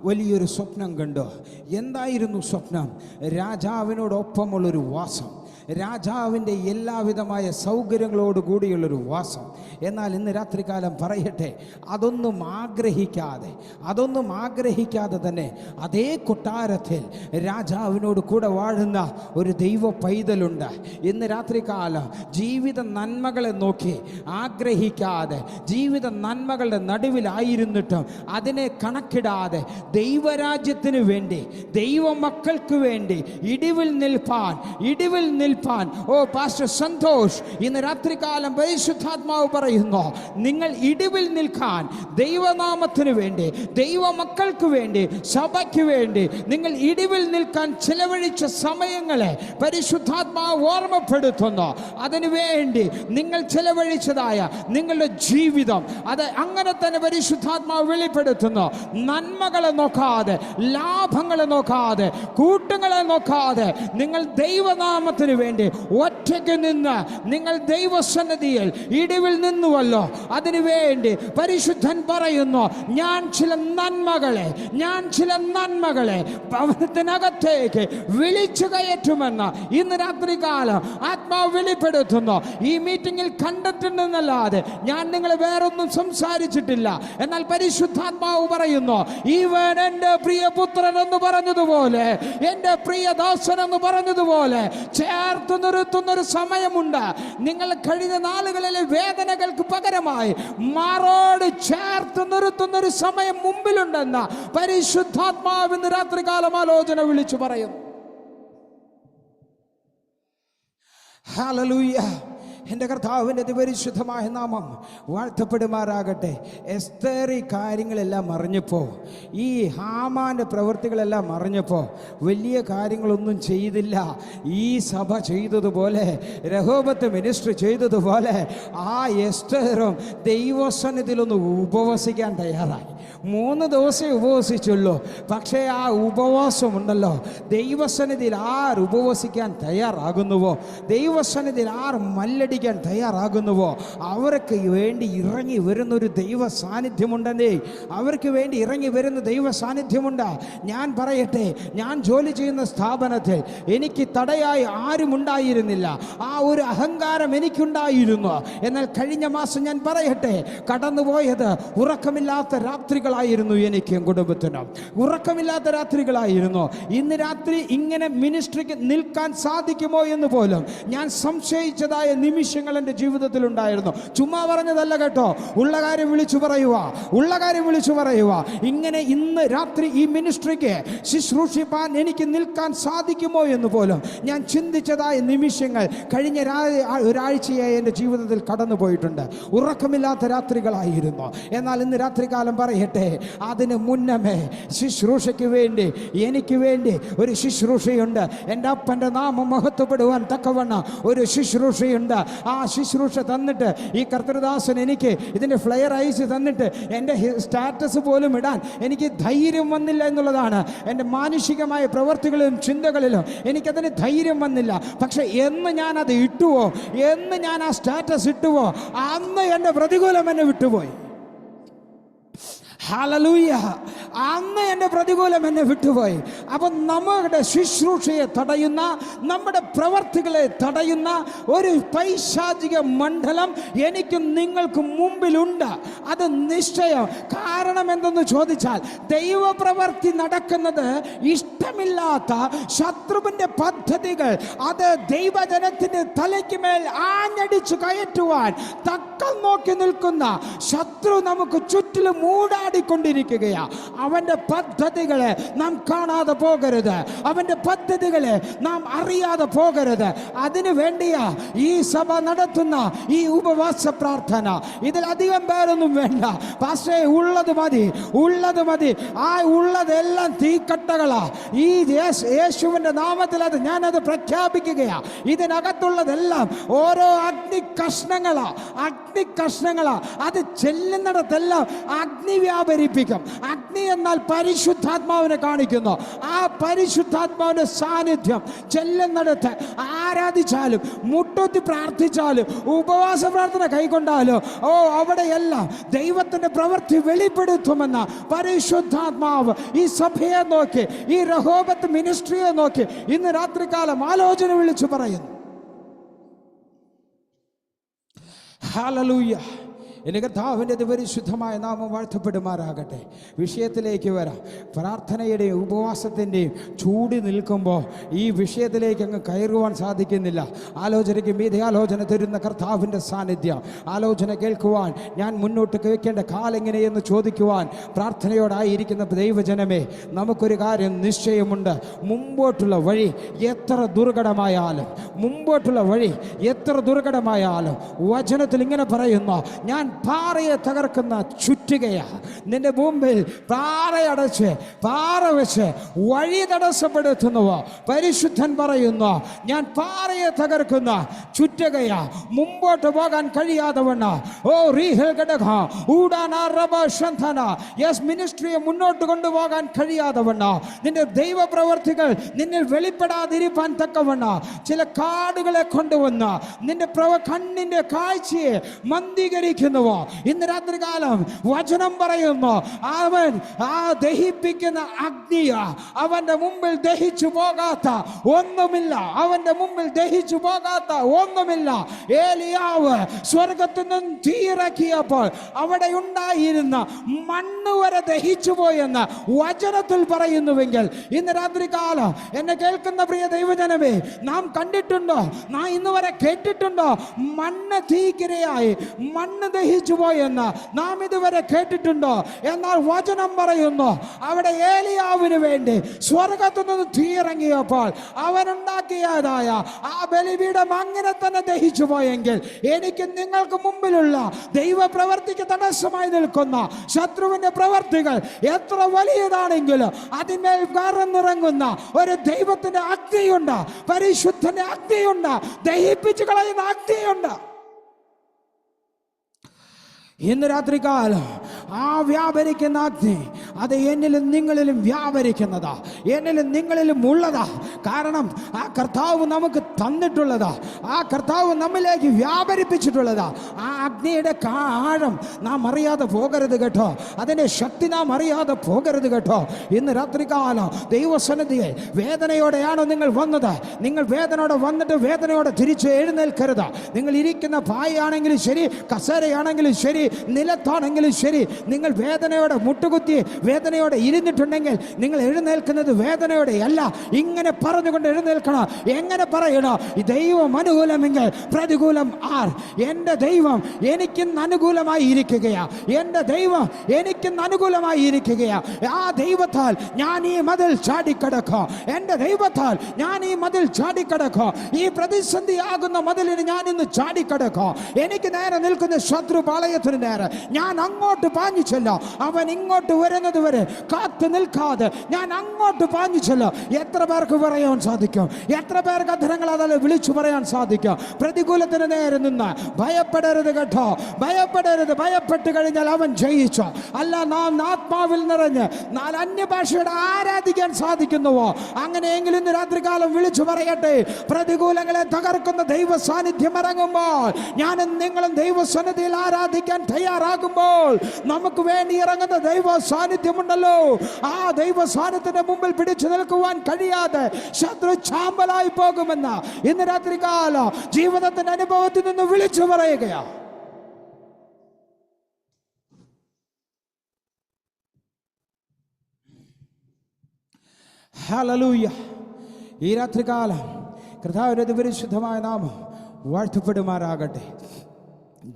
വലിയൊരു സ്വപ്നം കണ്ടു. എന്തായിരുന്നു സ്വപ്നം? രാജാവിനോടൊപ്പമുള്ളൊരു വാസം, രാജാവിൻ്റെ എല്ലാവിധമായ സൗകര്യങ്ങളോട് കൂടിയുള്ളൊരു വാസം. എന്നാൽ ഇന്ന് രാത്രികാലം പറയട്ടെ, അതൊന്നും ആഗ്രഹിക്കാതെ തന്നെ അതേ കൊട്ടാരത്തിൽ രാജാവിനോട് കൂടെ വാഴുന്ന ഒരു ദൈവ പൈതലുണ്ട്. ഇന്ന് രാത്രികാലം ജീവിത നന്മകളെ നോക്കി ആഗ്രഹിക്കാതെ, ജീവിത നന്മകളുടെ നടുവിലായിരുന്നിട്ടും അതിനെ കണക്കിടാതെ ദൈവരാജ്യത്തിന് വേണ്ടി, ദൈവമക്കൾക്ക് വേണ്ടി ഇടിവിൽ നിൽപ്പാൻ പാസ്റ്റർ സന്തോഷ് ഇന്ന് രാത്രികാലം പരിശുദ്ധാത്മാവ് പറയുന്നു, നിങ്ങൾ ഇടിവിൽ നിൽക്കാൻ, ദൈവനാമത്തിന് വേണ്ടി, ദൈവമക്കൾക്ക് വേണ്ടി, സഭയ്ക്ക് വേണ്ടി നിങ്ങൾ ഇടിവിൽ നിൽക്കാൻ ചിലവഴിച്ച സമയങ്ങളെ പരിശുദ്ധാത്മാവ് ഓർമ്മപ്പെടുത്തുന്നു. അതിനുവേണ്ടി നിങ്ങൾ ചിലവഴിച്ചതായ നിങ്ങളുടെ ജീവിതം അത് അങ്ങനെ തന്നെ പരിശുദ്ധാത്മാവ് വെളിപ്പെടുത്തുന്നു. നന്മകളെ നോക്കാതെ, ലാഭങ്ങളെ നോക്കാതെ, കൂട്ടങ്ങളെ നോക്കാതെ നിങ്ങൾ ദൈവനാമത്തിന് വേണ്ടി ഒറ്റയ്ക്ക് നിന്ന് നിങ്ങൾ ദൈവസന്നിധിയിൽ ഇടിവിൽ നിന്നുവല്ലോ. അതിനുവേണ്ടി പരിശുദ്ധൻ പറയുന്നു, ഞാൻ ചില നന്മകളെ ഭവനത്തിനകത്തേക്ക് വിളിച്ചു കയറ്റുമെന്ന് ഇന്ന് രാത്രികാലം ആത്മാവ് വെളിപ്പെടുത്തുന്നു. ഈ മീറ്റിംഗിൽ കണ്ടിട്ടുണ്ടെന്നല്ലാതെ ഞാൻ നിങ്ങളെ വേറൊന്നും സംസാരിച്ചിട്ടില്ല. എന്നാൽ പരിശുദ്ധാത്മാവ് പറയുന്നു, ഇവൻ എൻ്റെ പ്രിയപുത്രൻ എന്ന് പറഞ്ഞതുപോലെ, എൻ്റെ പ്രിയദാസൻ എന്ന് പറഞ്ഞതുപോലെ ചേർത്ത് നിർത്തുന്നൊരു സമയമുണ്ട്. നിങ്ങൾ കഴിഞ്ഞ നാളുകളിലെ വേദനകൾക്ക് പകരമായി മാറോട് ചേർത്ത് നിർത്തുന്നൊരു സമയം മുമ്പിലുണ്ടെന്ന് പരിശുദ്ധാത്മാവിന് രാത്രികാലം ആലോചന വിളിച്ചു പറയും. ഹല്ലേലൂയ. എൻ്റെ കർത്താവിൻ്റെ പരിശുദ്ധമായ നാമം വാഴ്ത്തപ്പെടുമാറാകട്ടെ. എസ്തേർ ഈ കാര്യങ്ങളെല്ലാം അറിഞ്ഞപ്പോൾ, ഈ ഹാമാൻ്റെ പ്രവൃത്തികളെല്ലാം അറിഞ്ഞപ്പോൾ വലിയ കാര്യങ്ങളൊന്നും ചെയ്തില്ല. ഈ സഭ ചെയ്തതുപോലെ, രഹോബത്ത് മിനിസ്റ്റർ ചെയ്തതുപോലെ ആ എസ്തേറും ദൈവസന്നിധിയിലൊന്ന് ഉപവസിക്കാൻ തയ്യാറായി. 3 ദിവസമേ ഉപവസിച്ചുള്ളൂ. പക്ഷേ ആ ഉപവാസമുണ്ടല്ലോ, ദൈവസന്നിധിയിൽ ആർ ഉപവസിക്കാൻ തയ്യാറാകുന്നുവോ, ദൈവസന്നിധിയിൽ ആർ മല്ലടിക്കാൻ തയ്യാറാകുന്നുവോ അവർക്ക് വേണ്ടി ഇറങ്ങി വരുന്നൊരു ദൈവ സാന്നിധ്യമുണ്ടെന്നേ. അവർക്ക് വേണ്ടി ഇറങ്ങി വരുന്ന ദൈവ സാന്നിധ്യമുണ്ട്. ഞാൻ പറയട്ടെ, ഞാൻ ജോലി ചെയ്യുന്ന സ്ഥാപനത്തിൽ എനിക്ക് തടയായി ആരുമുണ്ടായിരുന്നില്ല. ആ ഒരു അഹങ്കാരം എനിക്കുണ്ടായിരുന്നു. എന്നാൽ കഴിഞ്ഞ മാസം ഞാൻ പറയട്ടെ, കടന്നുപോയത് ഉറക്കമില്ലാത്ത രാത്രികളായിരുന്നു. എനിക്കും കുടുംബത്തിനും ഉറക്കമില്ലാത്ത രാത്രികളായിരുന്നു. ഇന്ന് രാത്രി ഇങ്ങനെ മിനിസ്ട്രിക്ക് നിൽക്കാൻ സാധിക്കുമോ എന്ന് പോലും ഞാൻ സംശയിച്ചതായ നിമിഷങ്ങൾ എൻ്റെ ജീവിതത്തിൽ ഉണ്ടായിരുന്നു. ചുമ്മാ പറഞ്ഞതല്ല കേട്ടോ, ഉള്ള കാര്യം വിളിച്ചു പറയുക, ഉള്ള കാര്യം വിളിച്ചു പറയുക. ഇങ്ങനെ ഇന്ന് രാത്രി ഈ മിനിസ്ട്രിക്ക് ശുശ്രൂഷിപ്പാൻ എനിക്ക് നിൽക്കാൻ സാധിക്കുമോ എന്ന് പോലും ഞാൻ ചിന്തിച്ചതായ നിമിഷങ്ങൾ കഴിഞ്ഞ ഒരാഴ്ചയായി എൻ്റെ ജീവിതത്തിൽ കടന്നു പോയിട്ടുണ്ട്. ഉറക്കമില്ലാത്ത രാത്രികളായിരുന്നു. എന്നാൽ ഇന്ന് രാത്രികാലം പറയട്ടെ, അതിന് മുന്നമേ ശുശ്രൂഷയ്ക്ക് വേണ്ടി എനിക്ക് വേണ്ടി ഒരു ശുശ്രൂഷയുണ്ട്. എൻ്റെ അപ്പൻ്റെ നാമം മഹത്വപ്പെടുവാൻ തക്കവണ്ണം ഒരു ശുശ്രൂഷയുണ്ട്. ആ ശുശ്രൂഷ തന്നിട്ട് ഈ കർത്തൃദാസൻ എനിക്ക് ഇതിൻ്റെ ഫ്ലെയർ അയച്ച് തന്നിട്ട് എൻ്റെ സ്റ്റാറ്റസ് പോലും ഇടാൻ എനിക്ക് ധൈര്യം വന്നില്ല എന്നുള്ളതാണ്. എൻ്റെ മാനുഷികമായ പ്രവർത്തികളിലും ചിന്തകളിലും എനിക്കതിന് ധൈര്യം വന്നില്ല. പക്ഷെ എന്ന് ഞാനത് ഇട്ടുവോ, എന്ന് ഞാൻ ആ സ്റ്റാറ്റസ് ഇട്ടുവോ, അന്ന് എൻ്റെ പ്രതികൂലം എന്നെ വിട്ടുപോയി. ഹല്ലേലൂയ! അന്ന് എൻ്റെ പ്രതികൂലം എന്നെ വിട്ടുപോയി. അപ്പം നമ്മുടെ ശുശ്രൂഷയെ തടയുന്ന, നമ്മുടെ പ്രവർത്തികളെ തടയുന്ന ഒരു പൈശാചിക മണ്ഡലം എനിക്കും നിങ്ങൾക്കും മുമ്പിലുണ്ട്. അത് നിശ്ചയം. കാരണം എന്തെന്ന് ചോദിച്ചാൽ, ദൈവപ്രവർത്തി നടക്കുന്നത് ഇഷ്ടമില്ലാത്ത ശത്രുവിൻ്റെ പദ്ധതികൾ അത് ദൈവജനത്തിൻ്റെ തലയ്ക്ക് മേൽ ആഞ്ഞടിച്ചു കയറ്റുവാൻ തക്കം നോക്കി നിൽക്കുന്ന ശത്രു നമുക്ക് ചുറ്റിലും മൂടാടിക്കൊണ്ടിരിക്കുകയാ. അവൻ്റെ പദ്ധതികളെ നാം കാണാതെ പോകരുത്, അവൻ്റെ പദ്ധതികളെ നാം അറിയാതെ പോകരുത്. അതിനു വേണ്ടിയാ ഈ സഭ നടത്തുന്ന ഈ ഉപവാസ പ്രാർത്ഥന. ഇതിലധികം പേരൊന്നും വേണ്ട പാസ്റ്റേ, ഉള്ളത് മതി, ഉള്ളത് മതി. ആ ഉള്ളതെല്ലാം തീക്കട്ടകളാ. ഈ യേശുവിൻ്റെ നാമത്തിൽ അത് ഞാനത് പ്രഖ്യാപിക്കുകയാ. ഇതിനകത്തുള്ളതെല്ലാം ഓരോ അഗ്നി കഷ്ണങ്ങളാ, അഗ്നി കഷ്ണങ്ങളാ. അത് ചെല്ലുന്നിടത്തെല്ലാം അഗ്നി വ്യാപരിപ്പിക്കും. അഗ്നി എന്നാൽ പരിശുദ്ധാത്മാവിനെ കാണിക്കുന്നു. ആ പരിശുദ്ധാത്മാവിന്റെ സാന്നിധ്യം ചെല്ലുന്നിടത്ത് ആരാധിച്ചാലും, മുട്ടൊത്തി പ്രാർത്ഥിച്ചാലും, ഉപവാസ പ്രാർത്ഥന കൈക്കൊണ്ടാലും അവിടെയെല്ലാം ദൈവത്തിന്റെ പ്രവൃത്തി വെളിപ്പെടുത്തുമെന്ന പരിശുദ്ധാത്മാവ് ഈ സഭയെ നോക്കി, ഈ രഹോബത്ത് മിനിസ്ട്രിയെ നോക്കി ഇന്ന് രാത്രികാലം ആലോചന വിളിച്ചു പറയുന്നു. ഹല്ലേലൂയ! എൻ്റെ കർത്താവിൻ്റെ പരിശുദ്ധമായ നാമം വാഴ്ത്തപ്പെടുമാറാകട്ടെ. വിഷയത്തിലേക്ക് വരാം. പ്രാർത്ഥനയുടെയും ഉപവാസത്തിൻ്റെയും ചൂടി നിൽക്കുമ്പോൾ ഈ വിഷയത്തിലേക്ക് അങ്ങ് കയറുവാൻ സാധിക്കുന്നില്ല. ആലോചനയ്ക്ക് മീതെ ആലോചന തരുന്ന കർത്താവിൻ്റെ സാന്നിധ്യം. ആലോചന കേൾക്കുവാൻ ഞാൻ മുന്നോട്ട് വയ്ക്കേണ്ട കാലെങ്ങനെയെന്ന് ചോദിക്കുവാൻ പ്രാർത്ഥനയോടായിരിക്കുന്ന ദൈവജനമേ, നമുക്കൊരു കാര്യം നിശ്ചയമുണ്ട്. മുമ്പോട്ടുള്ള വഴി എത്ര ദുർഘടമായാലും, മുമ്പോട്ടുള്ള വഴി എത്ര ദുർഘടമായാലും വചനത്തിൽ ഇങ്ങനെ പറയുന്നു, ഞാൻ പാറയെ തകർക്കുന്ന ചുറ്റുകയാ. നിന്റെ മുമ്പിൽ പാറയടച്ച്, പാറ വെച്ച് വഴി തടസ്സപ്പെടുത്തുന്നുവോ? പരിശുദ്ധൻ പറയുന്നു, ഞാൻ പാറയെ തകർക്കുന്ന ചുറ്റുകയാ. മുമ്പോട്ട് പോകാൻ കഴിയാതെ വണ്ണ മിനിസ്ട്രിയെ മുന്നോട്ട് കൊണ്ടുപോകാൻ കഴിയാതെ വണ്ണ, നിന്റെ ദൈവപ്രവർത്തികൾ നിന്നിൽ വെളിപ്പെടാതിരിക്കാൻ തക്കവണ്ണ ചില കാടുകളെ കൊണ്ടുവന്ന് നിന്റെ കണ്ണിന്റെ കാഴ്ചയെ മന്ദീകരിക്കുന്നു. ഇന്ന് രാത്രികാലം വചനം പറയുന്നു, അവൻ ആ ദഹിപ്പിക്കുന്ന അഗ്നിയ. അവന്റെ മുമ്പിൽ ദഹിച്ചു പോകാത്ത ഒന്നുമില്ല, അവന്റെ മുമ്പിൽ ദഹിച്ചു പോകാത്ത ഒന്നുമില്ല. ഏലിയാവ് സ്വർഗത്തിൽ നിന്ന് തീയിറക്കിയപ്പോൾ അവിടെ ഉണ്ടായിരുന്ന മണ്ണ് വരെ ദഹിച്ചു പോയെന്ന് വചനത്തിൽ പറയുന്നുവെങ്കിൽ ഇന്ന് രാത്രികാലം എന്നെ കേൾക്കുന്ന പ്രിയ ദൈവജനമേ, നാം കണ്ടിട്ടുണ്ടോ, നാം ഇന്ന് വരെ കേട്ടിട്ടുണ്ടോ മണ്ണ് തീക്കിരയായി മണ്ണ് ദഹിച്ചു പോയെന്ന് നാം ഇതുവരെ കേട്ടിട്ടുണ്ടോ? എന്നാൽ വചനം പറയുന്നു, അവിടെ ഏലിയാവിന് വേണ്ടി സ്വർഗത്തു നിന്ന് തീയിറങ്ങിയപ്പോൾ അവനുണ്ടാക്കിയതായ ആ ബലിപീഠം അങ്ങനെ തന്നെ ദഹിച്ചു പോയെങ്കിൽ എനിക്ക് നിങ്ങൾക്ക് മുമ്പിലുള്ള ദൈവപ്രവർത്തിക്ക് തടസ്സമായി നിൽക്കുന്ന ശത്രുവിന്റെ പ്രവർത്തികൾ എത്ര വലിയതാണെങ്കിലും അതിന്മേൽ കറന്നിറങ്ങുന്ന ഒരു ദൈവത്തിന്റെ അഗ്നിയുണ്ട്, പരിശുദ്ധന്റെ അഗ്നിയുണ്ട്, ദഹിപ്പിച്ചു കളയുന്ന അഗ്നിയുണ്ട്. ഇന്ന് രാത്രികാലം ആ വ്യാപരിക്കുന്ന അഗ്നി അത് എന്നിലും നിങ്ങളിലും വ്യാപരിക്കുന്നതാ, എന്നിലും നിങ്ങളിലും ഉള്ളതാ. കാരണം ആ കർത്താവ് നമുക്ക് തന്നിട്ടുള്ളതാ, ആ കർത്താവ് നമ്മിലേക്ക് വ്യാപരിപ്പിച്ചിട്ടുള്ളതാ. ആ അഗ്നിയുടെ ആഴം നാം അറിയാതെ പോകരുത് കേട്ടോ, അതിൻ്റെ ശക്തി നാം അറിയാതെ പോകരുത് കേട്ടോ. ഇന്ന് രാത്രികാലം ദൈവസന്നിധിയെ വേദനയോടെയാണോ നിങ്ങൾ വന്നത്? നിങ്ങൾ വേദനയോടെ വന്നിട്ട് വേദനയോടെ തിരിച്ച് എഴുന്നേൽക്കരുത്. നിങ്ങൾ ഇരിക്കുന്ന പായാണെങ്കിലും ശരി, കസേരയാണെങ്കിലും ശരി, നിലത്താണെങ്കിലും ശരി, നിങ്ങൾ വേദനയോടെ മുട്ടുകുത്തി വേദനയോടെ ഇരുന്നിട്ടുണ്ടെങ്കിൽ നിങ്ങൾ എഴുന്നേൽക്കുന്നത് വേദനയോടെ അല്ല, ഇങ്ങനെ പറഞ്ഞുകൊണ്ട് എഴുന്നേൽക്കണം. എങ്ങനെ പറയണോ? ഈ ദൈവം അനുകൂലമെങ്കിൽ പ്രതികൂലം ആർ? എൻ്റെ ദൈവം എനിക്കിന്ന് അനുകൂലമായി ഇരിക്കുകയാ, എൻ്റെ ദൈവം എനിക്കിന്ന് അനുകൂലമായി ഇരിക്കുകയാ. ആ ദൈവത്താൽ ഞാൻ ഈ മതിൽ ചാടിക്കടക്കോ, എൻ്റെ ദൈവത്താൽ ഞാൻ ഈ മതിൽ ചാടിക്കടക്കോ, ഈ പ്രതിസന്ധിയാകുന്ന മതിലിന് ഞാൻ ഇന്ന് ചാടിക്കടക്കോ. എനിക്ക് നേരെ നിൽക്കുന്ന ശത്രു പാളയത്തിന് നേരെ ഞാൻ അങ്ങോട്ട് പാഞ്ഞു ചെല്ലോ, അവൻ ഇങ്ങോട്ട് വരുന്നത് വരെ കാത്തു നിൽക്കാതെ ഞാൻ അങ്ങോട്ട് പാഞ്ഞു ചെല്ലോ. എത്ര പേർക്ക് പറയാൻ സാധിക്കും? എത്ര പേർക്ക് അധരങ്ങൾ അതല്ല വിളിച്ചു പറയാൻ സാധിക്കും? പ്രതികൂലത്തിന് നേരെ നിന്ന് ഭയപ്പെടരുത് കേട്ടോ, ഭയപ്പെടരുത്. ഭയപ്പെട്ട് കഴിഞ്ഞാൽ അവൻ ജയിച്ചു. അല്ല, നാം ആത്മാവിൽ നിറഞ്ഞ് നാല് അന്യഭാഷയുടെ ആരാധിക്കാൻ സാധിക്കുന്നുവോ? അങ്ങനെയെങ്കിലും ഇന്ന് രാത്രികാലം വിളിച്ചു പറയട്ടെ, പ്രതികൂലങ്ങളെ തകർക്കുന്ന ദൈവ സാന്നിധ്യം ഇറങ്ങുമ്പോൾ, ഞാനും നിങ്ങളും ദൈവസന്നിധിയിൽ ആരാധിക്കാൻ തയ്യാറാകുമ്പോൾ, നമുക്ക് വേണ്ടി ഇറങ്ങുന്ന ദൈവ സാന്നിധ്യമുണ്ടല്ലോ, ആ ദൈവ സാന്നിധ്യത്തിന്റെ മുമ്പിൽ പിടിച്ചു നിൽക്കുവാൻ കഴിയാതെ ശത്രു ചാമ്പലായി പോകുമെന്ന് ഇന്ന് രാത്രികാലം ജീവിതത്തിന്റെ അനുഭവത്തിൽ നിന്ന് വിളിച്ചു പറയുകയാ. ഹല്ലേലൂയ. ഈ രാത്രികാലം കർത്താവിന്റെ പരിശുദ്ധമായ നാമം വാഴ്ത്തപ്പെടുമാറാകട്ടെ.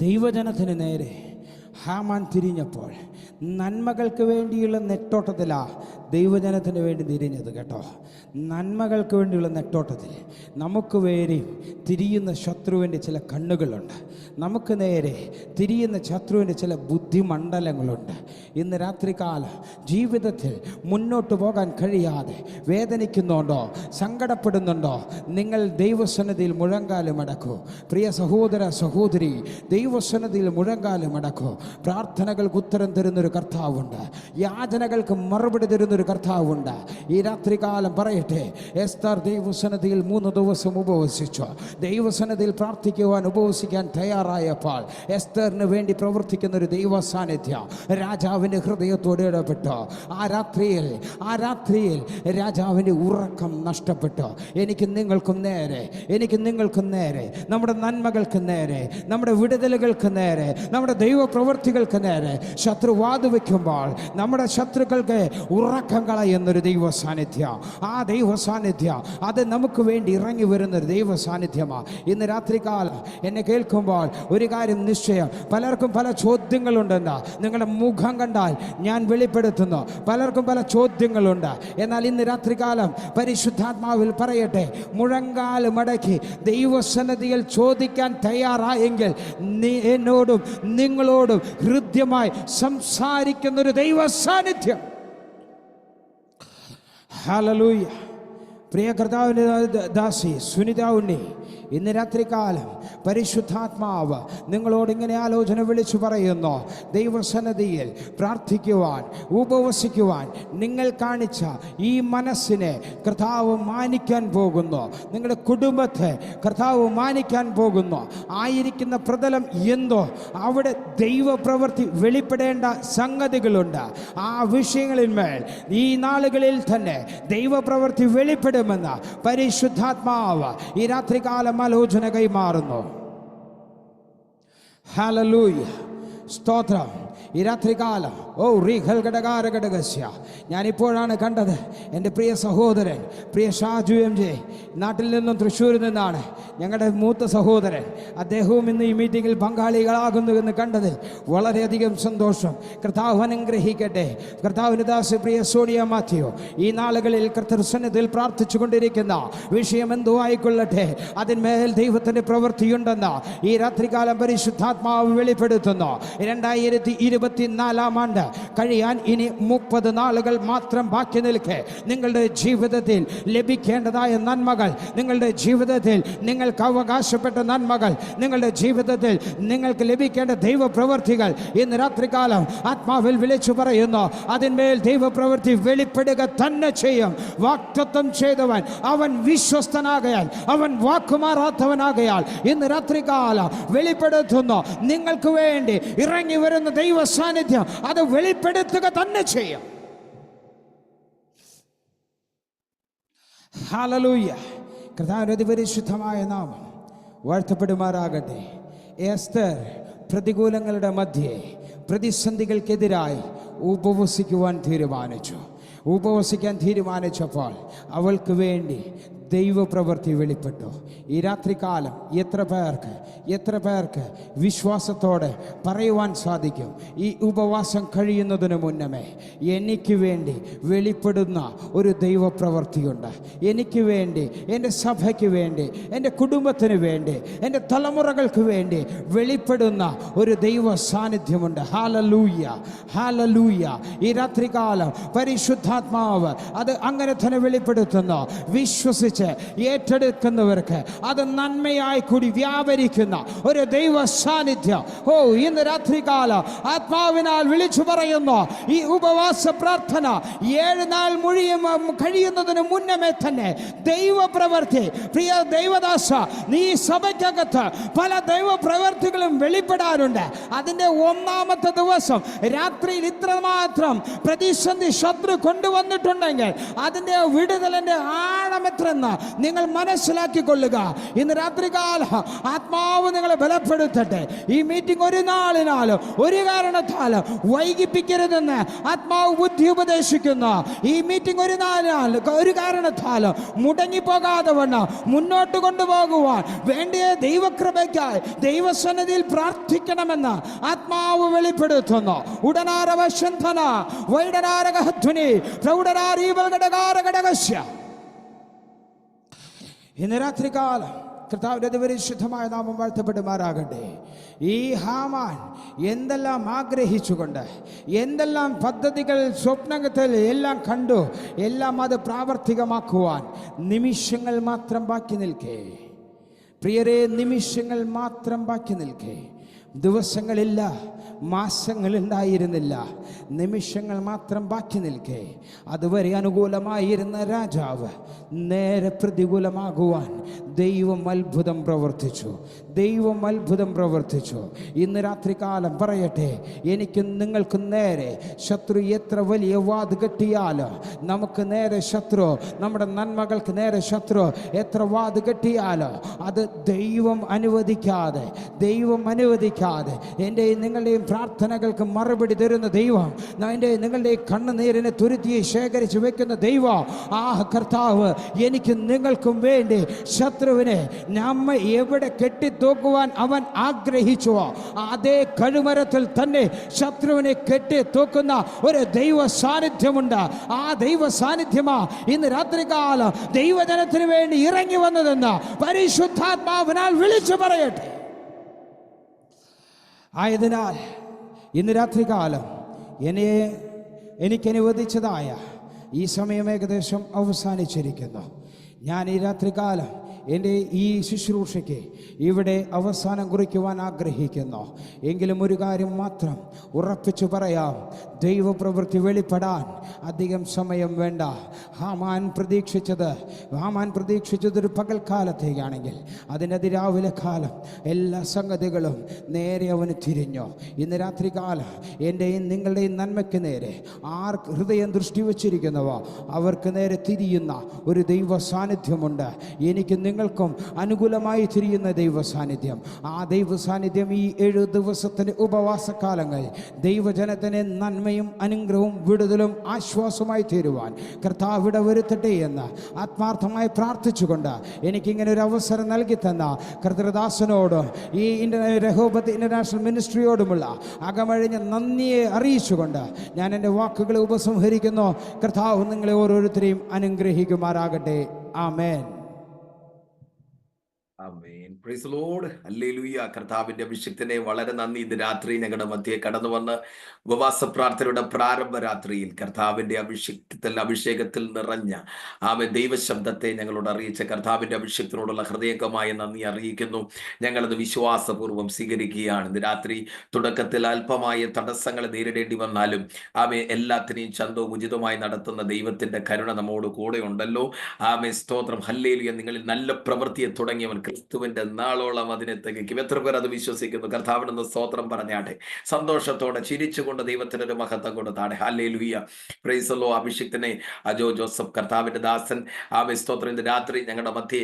ദൈവജനത്തിന് നേരെ ഹാമാൻ തിരിഞ്ഞപ്പോൾ നന്മകൾക്ക് വേണ്ടിയുള്ള നെട്ടോട്ടത്തിലാ ദൈവജനത്തിന് വേണ്ടി തിരിഞ്ഞത് കേട്ടോ. നന്മകൾക്ക് വേണ്ടിയുള്ള നെട്ടോട്ടത്തിൽ നമുക്ക് വേണ്ടി തിരിയുന്ന ശത്രുവിൻ്റെ ചില കണ്ണുകളുണ്ട്, നമുക്ക് നേരെ തിരിയുന്ന ശത്രുവിൻ്റെ ചില ബുദ്ധിമണ്ഡലങ്ങളുണ്ട്. ഇന്ന് രാത്രികാലം ജീവിതത്തിൽ മുന്നോട്ട് പോകാൻ കഴിയാതെ വേദനിക്കുന്നുണ്ടോ, സങ്കടപ്പെടുന്നുണ്ടോ? നിങ്ങൾ ദൈവസന്നിധിയിൽ മുഴങ്കാലും അടക്കൂ. പ്രിയ സഹോദര സഹോദരി, ദൈവസന്നിധിയിൽ മുഴങ്കാലും അടക്കൂ. പ്രാർത്ഥനകൾക്ക് ഉത്തരം തരുന്നൊരു കർത്താവുണ്ട്, യാചനകൾക്ക് മറുപടി തരുന്നൊരു കർത്താവുണ്ട്. ഈ രാത്രികാലം പറയട്ടെ, എസ്തർ ദൈവസന്നിധിയിൽ 3 ദിവസം ഉപവസിച്ചു. ദൈവസന്നിധിയിൽ പ്രാർത്ഥിക്കുവാൻ ഉപവസിക്കാൻ തയ്യാറായപ്പോൾ എസ്തറിന് വേണ്ടി പ്രവർത്തിക്കുന്ന ഒരു ദൈവ സാന്നിധ്യം രാജാവിൻ്റെ ഹൃദയത്തോട് ഇടപെട്ടു. ആ രാത്രിയിൽ രാജാവിൻ്റെ ഉറക്കം നഷ്ടപ്പെട്ടു. എനിക്ക് നിങ്ങൾക്കും നേരെ നമ്മുടെ നന്മകൾക്ക് നേരെ, നമ്മുടെ വിടുതലുകൾക്ക് നേരെ, നമ്മുടെ ദൈവപ്രവൃത്തികൾക്ക് നേരെ ശത്രു വാതുവെക്കുമ്പോൾ നമ്മുടെ ശത്രുക്കൾക്ക് ഉറക്കം കളയുന്നൊരു ദൈവ സാന്നിധ്യം, ആ ദൈവ സാന്നിധ്യം അത് നമുക്ക് വേണ്ടി ഇറങ്ങി വരുന്നൊരു ദൈവ സാന്നിധ്യമാണ്. ഇന്ന് രാത്രികാലം എന്നെ കേൾക്കുമ്പോൾ ഒരു കാര്യം നിശ്ചയം, പലർക്കും പല ചോദ്യങ്ങളുണ്ടെന്ന് നിങ്ങളുടെ മുഖം കണ്ടാൽ ഞാൻ വെളിപ്പെടുത്തുന്നു. പലർക്കും പല ചോദ്യങ്ങളുണ്ട്. എന്നാൽ ഇന്ന് രാത്രികാലം പരിശുദ്ധാത്മാവിൽ പറയട്ടെ, മുഴങ്കാൽ മടക്കി ദൈവസന്നിധിയിൽ ചോദിക്കാൻ തയ്യാറായെങ്കിൽ എന്നോടും നിങ്ങളോടും ഹൃദ്യമായി സംസാരിക്കുന്നൊരു ദൈവ സാന്നിധ്യം. ഹല്ലേലൂയ. പ്രിയ കർത്താവിൻ്റെ ദാസി സുനിത ഉണ്ണി, ഇന്ന് രാത്രികാലം പരിശുദ്ധാത്മാവ് നിങ്ങളോട് ഇങ്ങനെ ആലോചന വിളിച്ചു പറയുന്നു. ദൈവസന്നിധിയിൽ പ്രാർത്ഥിക്കുവാൻ, ഉപവസിക്കുവാൻ നിങ്ങൾ കാണിച്ച ഈ മനസ്സിനെ കർത്താവ് മാനിക്കാൻ പോകുന്നു. നിങ്ങളുടെ കുടുംബത്തെ കർത്താവ് മാനിക്കാൻ പോകുന്നു. ആയിരിക്കുന്ന പ്രതലം എന്തോ അവിടെ ദൈവപ്രവൃത്തി വെളിപ്പെടേണ്ട സംഗതികളുണ്ട്. ആ വിഷയങ്ങളിന്മേൽ ഈ നാളുകളിൽ തന്നെ ദൈവപ്രവൃത്തി വെളിപ്പെടുമെന്ന് പരിശുദ്ധാത്മാവ് ഈ രാത്രികാലം ആലോചന കൈമാറുന്നു. ഹല്ലേലൂയ. സ്തോത്രം. ഈ രാത്രികാലം ഞാനിപ്പോഴാണ് കണ്ടത് എൻ്റെ പ്രിയ സഹോദരൻ, പ്രിയ ഷാജു എം ജെ, നാട്ടിൽ നിന്നും തൃശ്ശൂരിൽ നിന്നാണ് ഞങ്ങളുടെ മൂത്ത സഹോദരൻ. അദ്ദേഹവും ഇന്ന് ഈ മീറ്റിങ്ങിൽ പങ്കാളികളാകുന്നുവെന്ന് കണ്ടതിൽ വളരെയധികം സന്തോഷം. കർത്താവ് അനുഗ്രഹിക്കട്ടെ. കർത്താവിന് ദാസ് പ്രിയ സോണിയ മാത്യു, ഈ നാളുകളിൽ കർത്തൃസന്നിധിയിൽ പ്രാർത്ഥിച്ചു കൊണ്ടിരിക്കുന്ന വിഷയം എന്തോ ആയിക്കൊള്ളട്ടെ, അതിന്മേൽ ദൈവത്തിൻ്റെ പ്രവൃത്തിയുണ്ടെന്ന് ഈ രാത്രികാലം പരിശുദ്ധാത്മാവ് വെളിപ്പെടുത്തുന്നു. 2020 2024 ആണ്ട് കഴിയാൻ ഇനി 30 നാളുകൾ മാത്രം ബാക്കി നിൽക്കെ നിങ്ങളുടെ ജീവിതത്തിൽ ലഭിക്കേണ്ടതായ നന്മകൾ, നിങ്ങളുടെ ജീവിതത്തിൽ നിങ്ങൾക്ക് അവകാശപ്പെട്ട നന്മകൾ, നിങ്ങളുടെ ജീവിതത്തിൽ നിങ്ങൾക്ക് ലഭിക്കേണ്ട ദൈവപ്രവൃത്തികൾ ഇന്ന് രാത്രികാലം ആത്മാവിൽ വിളിച്ചു പറയുന്നു. അതിന്മേൽ ദൈവപ്രവൃത്തി വെളിപ്പെടുക തന്നെ ചെയ്യും. വാഗ്ദത്തം ചെയ്തവൻ അവൻ വിശ്വസ്തനാകയാൽ, അവൻ വാക്കുമാറാത്തവനാകയാൽ ഇന്ന് രാത്രികാലം വെളിപ്പെടുത്തുന്നു. നിങ്ങൾക്ക് വേണ്ടി ഇറങ്ങി വരുന്ന ദൈവ സാന്നിധ്യം അത് വെളിപ്പെടുത്തുക തന്നെ ചെയ്യും. ഹല്ലേലൂയ. കർത്താവിന്റെ പരിശുദ്ധമായ നാമം വാഴ്ത്തപ്പെടുമാറാകട്ടെ. എസ്തർ പ്രതികൂലങ്ങളുടെ മധ്യേ പ്രതിസന്ധികൾക്കെതിരായി ഉപവസിക്കുവാൻ തീരുമാനിച്ചപ്പോൾ അവൾക്ക് വേണ്ടി ദൈവപ്രവൃത്തി വെളിപ്പെട്ടു. ഈ രാത്രികാലം എത്ര പേർക്ക് വിശ്വാസത്തോടെ പറയുവാൻ സാധിക്കും, ഈ ഉപവാസം കഴിയുന്നതിന് മുന്നമേ എനിക്ക് വേണ്ടി വെളിപ്പെടുന്ന ഒരു ദൈവപ്രവൃത്തിയുണ്ട്. എനിക്ക് വേണ്ടി, എൻ്റെ സഭയ്ക്ക് വേണ്ടി, എൻ്റെ കുടുംബത്തിന് വേണ്ടി, എൻ്റെ തലമുറകൾക്ക് വേണ്ടി വെളിപ്പെടുന്ന ഒരു ദൈവ സാന്നിധ്യമുണ്ട്. Hallelujah, hallelujah. ഈ രാത്രികാലം പരിശുദ്ധാത്മാവ് അത് അങ്ങനെ തന്നെ വെളിപ്പെടുത്തുന്നു. വിശ്വസിച്ച് ഏറ്റെടുക്കുന്നവർക്ക് അത് നന്മയായി കൂടി വ്യാപരിക്കുന്ന ഒരു ദൈവ സാന്നിധ്യം. ഇന്ന് രാത്രികാലം ആത്മാവിനാൽ വിളിച്ചു പറയുന്നു, ഈ ഉപവാസ പ്രാർത്ഥന 7 നാൾ മുഴുവൻ കഴിയുന്നതിന് മുന്നമേ തന്നെ ദൈവപ്രവൃത്തി. പ്രിയ ദൈവദാസ, നീ സഭയ്ക്കകത്ത് പല ദൈവപ്രവൃത്തികളും വെളിപ്പെടാറുണ്ട്. അതിൻ്റെ 1-ാമത്തെ ദിവസം രാത്രിയിൽ ഇത്രമാത്രം പ്രതിസന്ധി ശത്രു കൊണ്ടുവന്നിട്ടുണ്ടെങ്കിൽ അതിൻ്റെ വിടുതലിൻ്റെ ആഴമെത്രയെന്ന് നിങ്ങൾ മനസ്സിലാക്കിക്കൊള്ളുക. ഇന്ന് രാത്രികാലം ആത്മാവ് നിങ്ങളെ ബലപ്പെടുത്തട്ടെ. ഈ മീറ്റിംഗ് ഒരു നാളിനാലും ഒരു കാരണത്താലും വൈകിപ്പിക്കരുതെന്ന് ആത്മാവ് ബുദ്ധി ഉപദേശിക്കുന്നു. ഈ മീറ്റിംഗ് ഒരു കാരണത്താലും മുടങ്ങിപ്പോകാതെ വണ്ണം മുന്നോട്ട് കൊണ്ടുപോകുവാൻ വേണ്ടിയ ദൈവകൃപയ്ക്കായി ദൈവസന്നിധിയിൽ പ്രാർത്ഥിക്കണമെന്ന് ആത്മാവ് വെളിപ്പെടുത്തുന്നു. ഉടനാരവശന്ധന വൈഡനാരകധ്വനി പ്രൗഢനാരീവൽഘടകാരഘടകസ്യ. ഇന്ന് രാത്രികാലം കർത്താവിന്റെ അതിപരിശുദ്ധമായ നാമം വാഴ്ത്തപ്പെടുമാറാകട്ടെ. ഈ ഹാമാൻ എന്തെല്ലാം ആഗ്രഹിച്ചുകൊണ്ട്, എന്തെല്ലാം പദ്ധതികൾ സ്വപ്നത്തിൽ എല്ലാം കണ്ടു, എല്ലാം അത് പ്രാവർത്തികമാക്കുവാൻ നിമിഷങ്ങൾ മാത്രം ബാക്കി നിൽക്കേ. പ്രിയരെ, നിമിഷങ്ങൾ മാത്രം ബാക്കി നിൽക്കേ. ദിവസങ്ങളില്ല, മാസങ്ങളുണ്ടായിരുന്നില്ല, നിമിഷങ്ങൾ മാത്രം ബാക്കി നിൽക്കേ. അതുവരെ അനുകൂലമായിരുന്ന രാജാവ് നേരെ പ്രതികൂലമാകുവാൻ ദൈവം അത്ഭുതം പ്രവർത്തിച്ചു. ഇന്ന് രാത്രികാലം പറയട്ടെ, എനിക്കും നിങ്ങൾക്കും നേരെ ശത്രു എത്ര വലിയ വാത് കെട്ടിയാലോ, നമുക്ക് നേരെ ശത്രു, നമ്മുടെ നന്മകൾക്ക് നേരെ ശത്രു എത്ര വാത് കെട്ടിയാലോ അത് ദൈവം അനുവദിക്കാതെ എൻ്റെയും നിങ്ങളുടെയും പ്രാർത്ഥനകൾക്ക് മറുപടി തരുന്ന ദൈവം, നിങ്ങളുടെയും കണ്ണുനീരിനെ തുരുത്തിയെ ശേഖരിച്ച് വെക്കുന്ന ദൈവം, ആ കർത്താവ് എനിക്കും നിങ്ങൾക്കും വേണ്ടി ശത്രുവിനെ നമ്മെ എവിടെ കെട്ടിത്തൂക്കുവാൻ അവൻ ആഗ്രഹിച്ചുവോ അതേ കഴുമരത്തിൽ തന്നെ ശത്രുവിനെ കെട്ടിത്തൂക്കുന്ന ഒരു ദൈവ സാന്നിധ്യമുണ്ട്. ആ ദൈവ സാന്നിധ്യമാ ഇന്ന് രാത്രികാലം ദൈവജനത്തിന് വേണ്ടി ഇറങ്ങി വന്നതെന്ന് പരിശുദ്ധാത്മാവിനാൽ വിളിച്ചു പറയട്ടെ. ആയതിനാൽ ഇന്ന് രാത്രികാലം എനിക്ക് അനുവദിച്ചതായ ഈ സമയം ഏകദേശം അവസാനിച്ചിരിക്കുന്നു. ഞാൻ ഈ രാത്രികാലം എൻ്റെ ഈ ശുശ്രൂഷയ്ക്ക് ഇവിടെ അവസാനം കുറിക്കുവാൻ ആഗ്രഹിക്കുന്നു. എങ്കിലും ഒരു കാര്യം മാത്രം ഉറപ്പിച്ചു പറയാം, ദൈവപ്രവൃത്തി വെളിപ്പെടാൻ അധികം സമയം വേണ്ട. ഹാമാൻ പ്രതീക്ഷിച്ചതൊരു പകൽക്കാലത്തേക്കാണെങ്കിൽ അതിൻ്റെ അതിരാവിലെ കാലം എല്ലാ സംഗതികളും നേരെ അവന് തിരിഞ്ഞു. ഇന്ന് രാത്രികാലം എൻ്റെയും നിങ്ങളുടെയും നന്മയ്ക്ക് നേരെ ആർ ഹൃദയം ദൃഷ്ടി വച്ചിരിക്കുന്നവോ അവർക്ക് നേരെ തിരിയുന്ന ഒരു ദൈവ സാന്നിധ്യമുണ്ട്. എനിക്ക് നിങ്ങൾക്കും അനുകൂലമായി തിരിയുന്ന ദൈവ സാന്നിധ്യം. ആ ദൈവ സാന്നിധ്യം ഈ 7 ദിവസത്തിൻ്റെ ഉപവാസകാലങ്ങളിൽ ദൈവജനത്തിന് നന്മയും അനുഗ്രഹവും വിടുതലും ആശ്വാസമായി തീരുവാൻ കർത്താവ് ഇടവരുത്തട്ടെ എന്ന് ആത്മാർത്ഥമായി പ്രാർത്ഥിച്ചുകൊണ്ട് എനിക്കിങ്ങനെ ഒരു അവസരം നൽകി തന്ന കർത്തൃദാസനോടും ഈ രഹോബത്ത് ഇന്റർനാഷണൽ മിനിസ്ട്രിയോടുമുള്ള അകമഴിഞ്ഞ നന്ദിയെ അറിയിച്ചുകൊണ്ട് ഞാൻ എൻ്റെ വാക്കുകളെ ഉപസംഹരിക്കുന്നു. കർത്താവ് നിങ്ങളെ ഓരോരുത്തരെയും അനുഗ്രഹിക്കുമാറാകട്ടെ. Amen. Amen. Praise Lord, hallelujah. കർത്താവിന്റെ അഭിഷിക്തനെ വളരെ നന്ദി. ഇന്ന് രാത്രി ഞങ്ങളുടെ മധ്യേ കടന്നു വന്ന് ഉപവാസ പ്രാർത്ഥനയുടെ പ്രാരംഭ രാത്രിയിൽ കർത്താവിന്റെ അഭിഷേകത്തിൽ നിറഞ്ഞ ദൈവശബ്ദത്തെ ഞങ്ങളോട് അറിയിച്ച കർത്താവിന്റെ അഭിഷേകത്തിനോടുള്ള ഹൃദയംഗമായ നന്ദി അറിയിക്കുന്നു. ഞങ്ങളത് വിശ്വാസപൂർവ്വം സ്വീകരിക്കുകയാണ്. ഇന്ന് രാത്രി തുടക്കത്തിൽ അല്പമായ തടസ്സങ്ങൾ നേരിടേണ്ടി വന്നാലും എല്ലാത്തിനെയും ചന്തവും ഉചിതമായി നടത്തുന്ന ദൈവത്തിന്റെ കരുണ നമ്മോട് കൂടെ ഉണ്ടല്ലോ. സ്തോത്രം, ഹല്ലേലൂയ. നിങ്ങളിൽ നല്ല പ്രവൃത്തിയെ തുടങ്ങിയവൻ ക്രിസ്തുവിന്റെ നാളോളം അതിനെ തികയ്ക്കും. എത്ര പേർ അത് വിശ്വസിക്കുന്നു? കർത്താവിനൊന്ന് സ്തോത്രം പറഞ്ഞാട്ടെ. സന്തോഷത്തോടെ ചിരിച്ചുകൊണ്ട് ദൈവത്തിന് ഒരു മഹത്വം കൊടുത്താട്ടെ. Hallelujah, praise the Lord. അഭിഷിക്തനെ അജോ ജോസഫ്, കർത്താവിന്റെ ദാസൻ, സ്തോത്രം, ഇന്ന് രാത്രി ഞങ്ങളുടെ മധ്യേ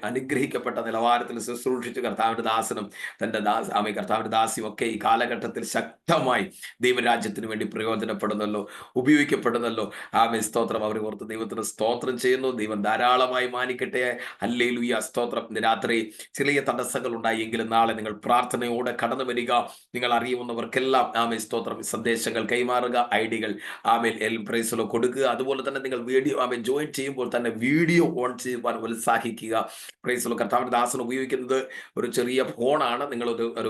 അനുഗ്രഹിക്കപ്പെട്ട നിലവാരത്തിൽ ശുശ്രൂഷിച്ചു. കർത്താവിന്റെ ദാസനും തന്റെ കർത്താവിന്റെ ദാസിയും ഒക്കെ ഈ കാലഘട്ടത്തിൽ ശക്തമായി ദൈവരാജ്യത്തിന് വേണ്ടി പ്രയോജനപ്പെടുന്നല്ലോ, ഉപയോഗിക്കപ്പെടുന്നല്ലോ. സ്തോത്രം. അവരെ ഓർത്ത് ദൈവത്തിന് സ്തോത്രം ചെയ്യുന്നു. ദൈവം ധാരാളമായി മാനിക്കട്ടെ. ഹല്ലേലൂയ, സ്തോത്രം. ഇന്ന് രാത്രി ചെറിയ തടസ്സങ്ങൾ ഉണ്ടായെങ്കിലും നാളെ നിങ്ങൾ പ്രാർത്ഥനയോടെ കടന്നു വരിക. നിങ്ങൾ അറിയുന്നവർക്കെല്ലാം സ്തോത്രം സന്ദേശങ്ങൾ കൈമാറുക, ഐഡികൾ പ്രൈസിലോ കൊടുക്കുക. അതുപോലെ തന്നെ നിങ്ങൾ വീഡിയോ ജോയിൻ ചെയ്യുമ്പോൾ തന്നെ വീഡിയോ ഓൺ ചെയ്യുവാൻ ഉത്സാഹിക്കുക. പ്രൈസിലോ. കർത്താവിന്റെ ദാസൻ ഉപയോഗിക്കുന്നത് ഒരു ചെറിയ ഫോണാണ്. നിങ്ങൾ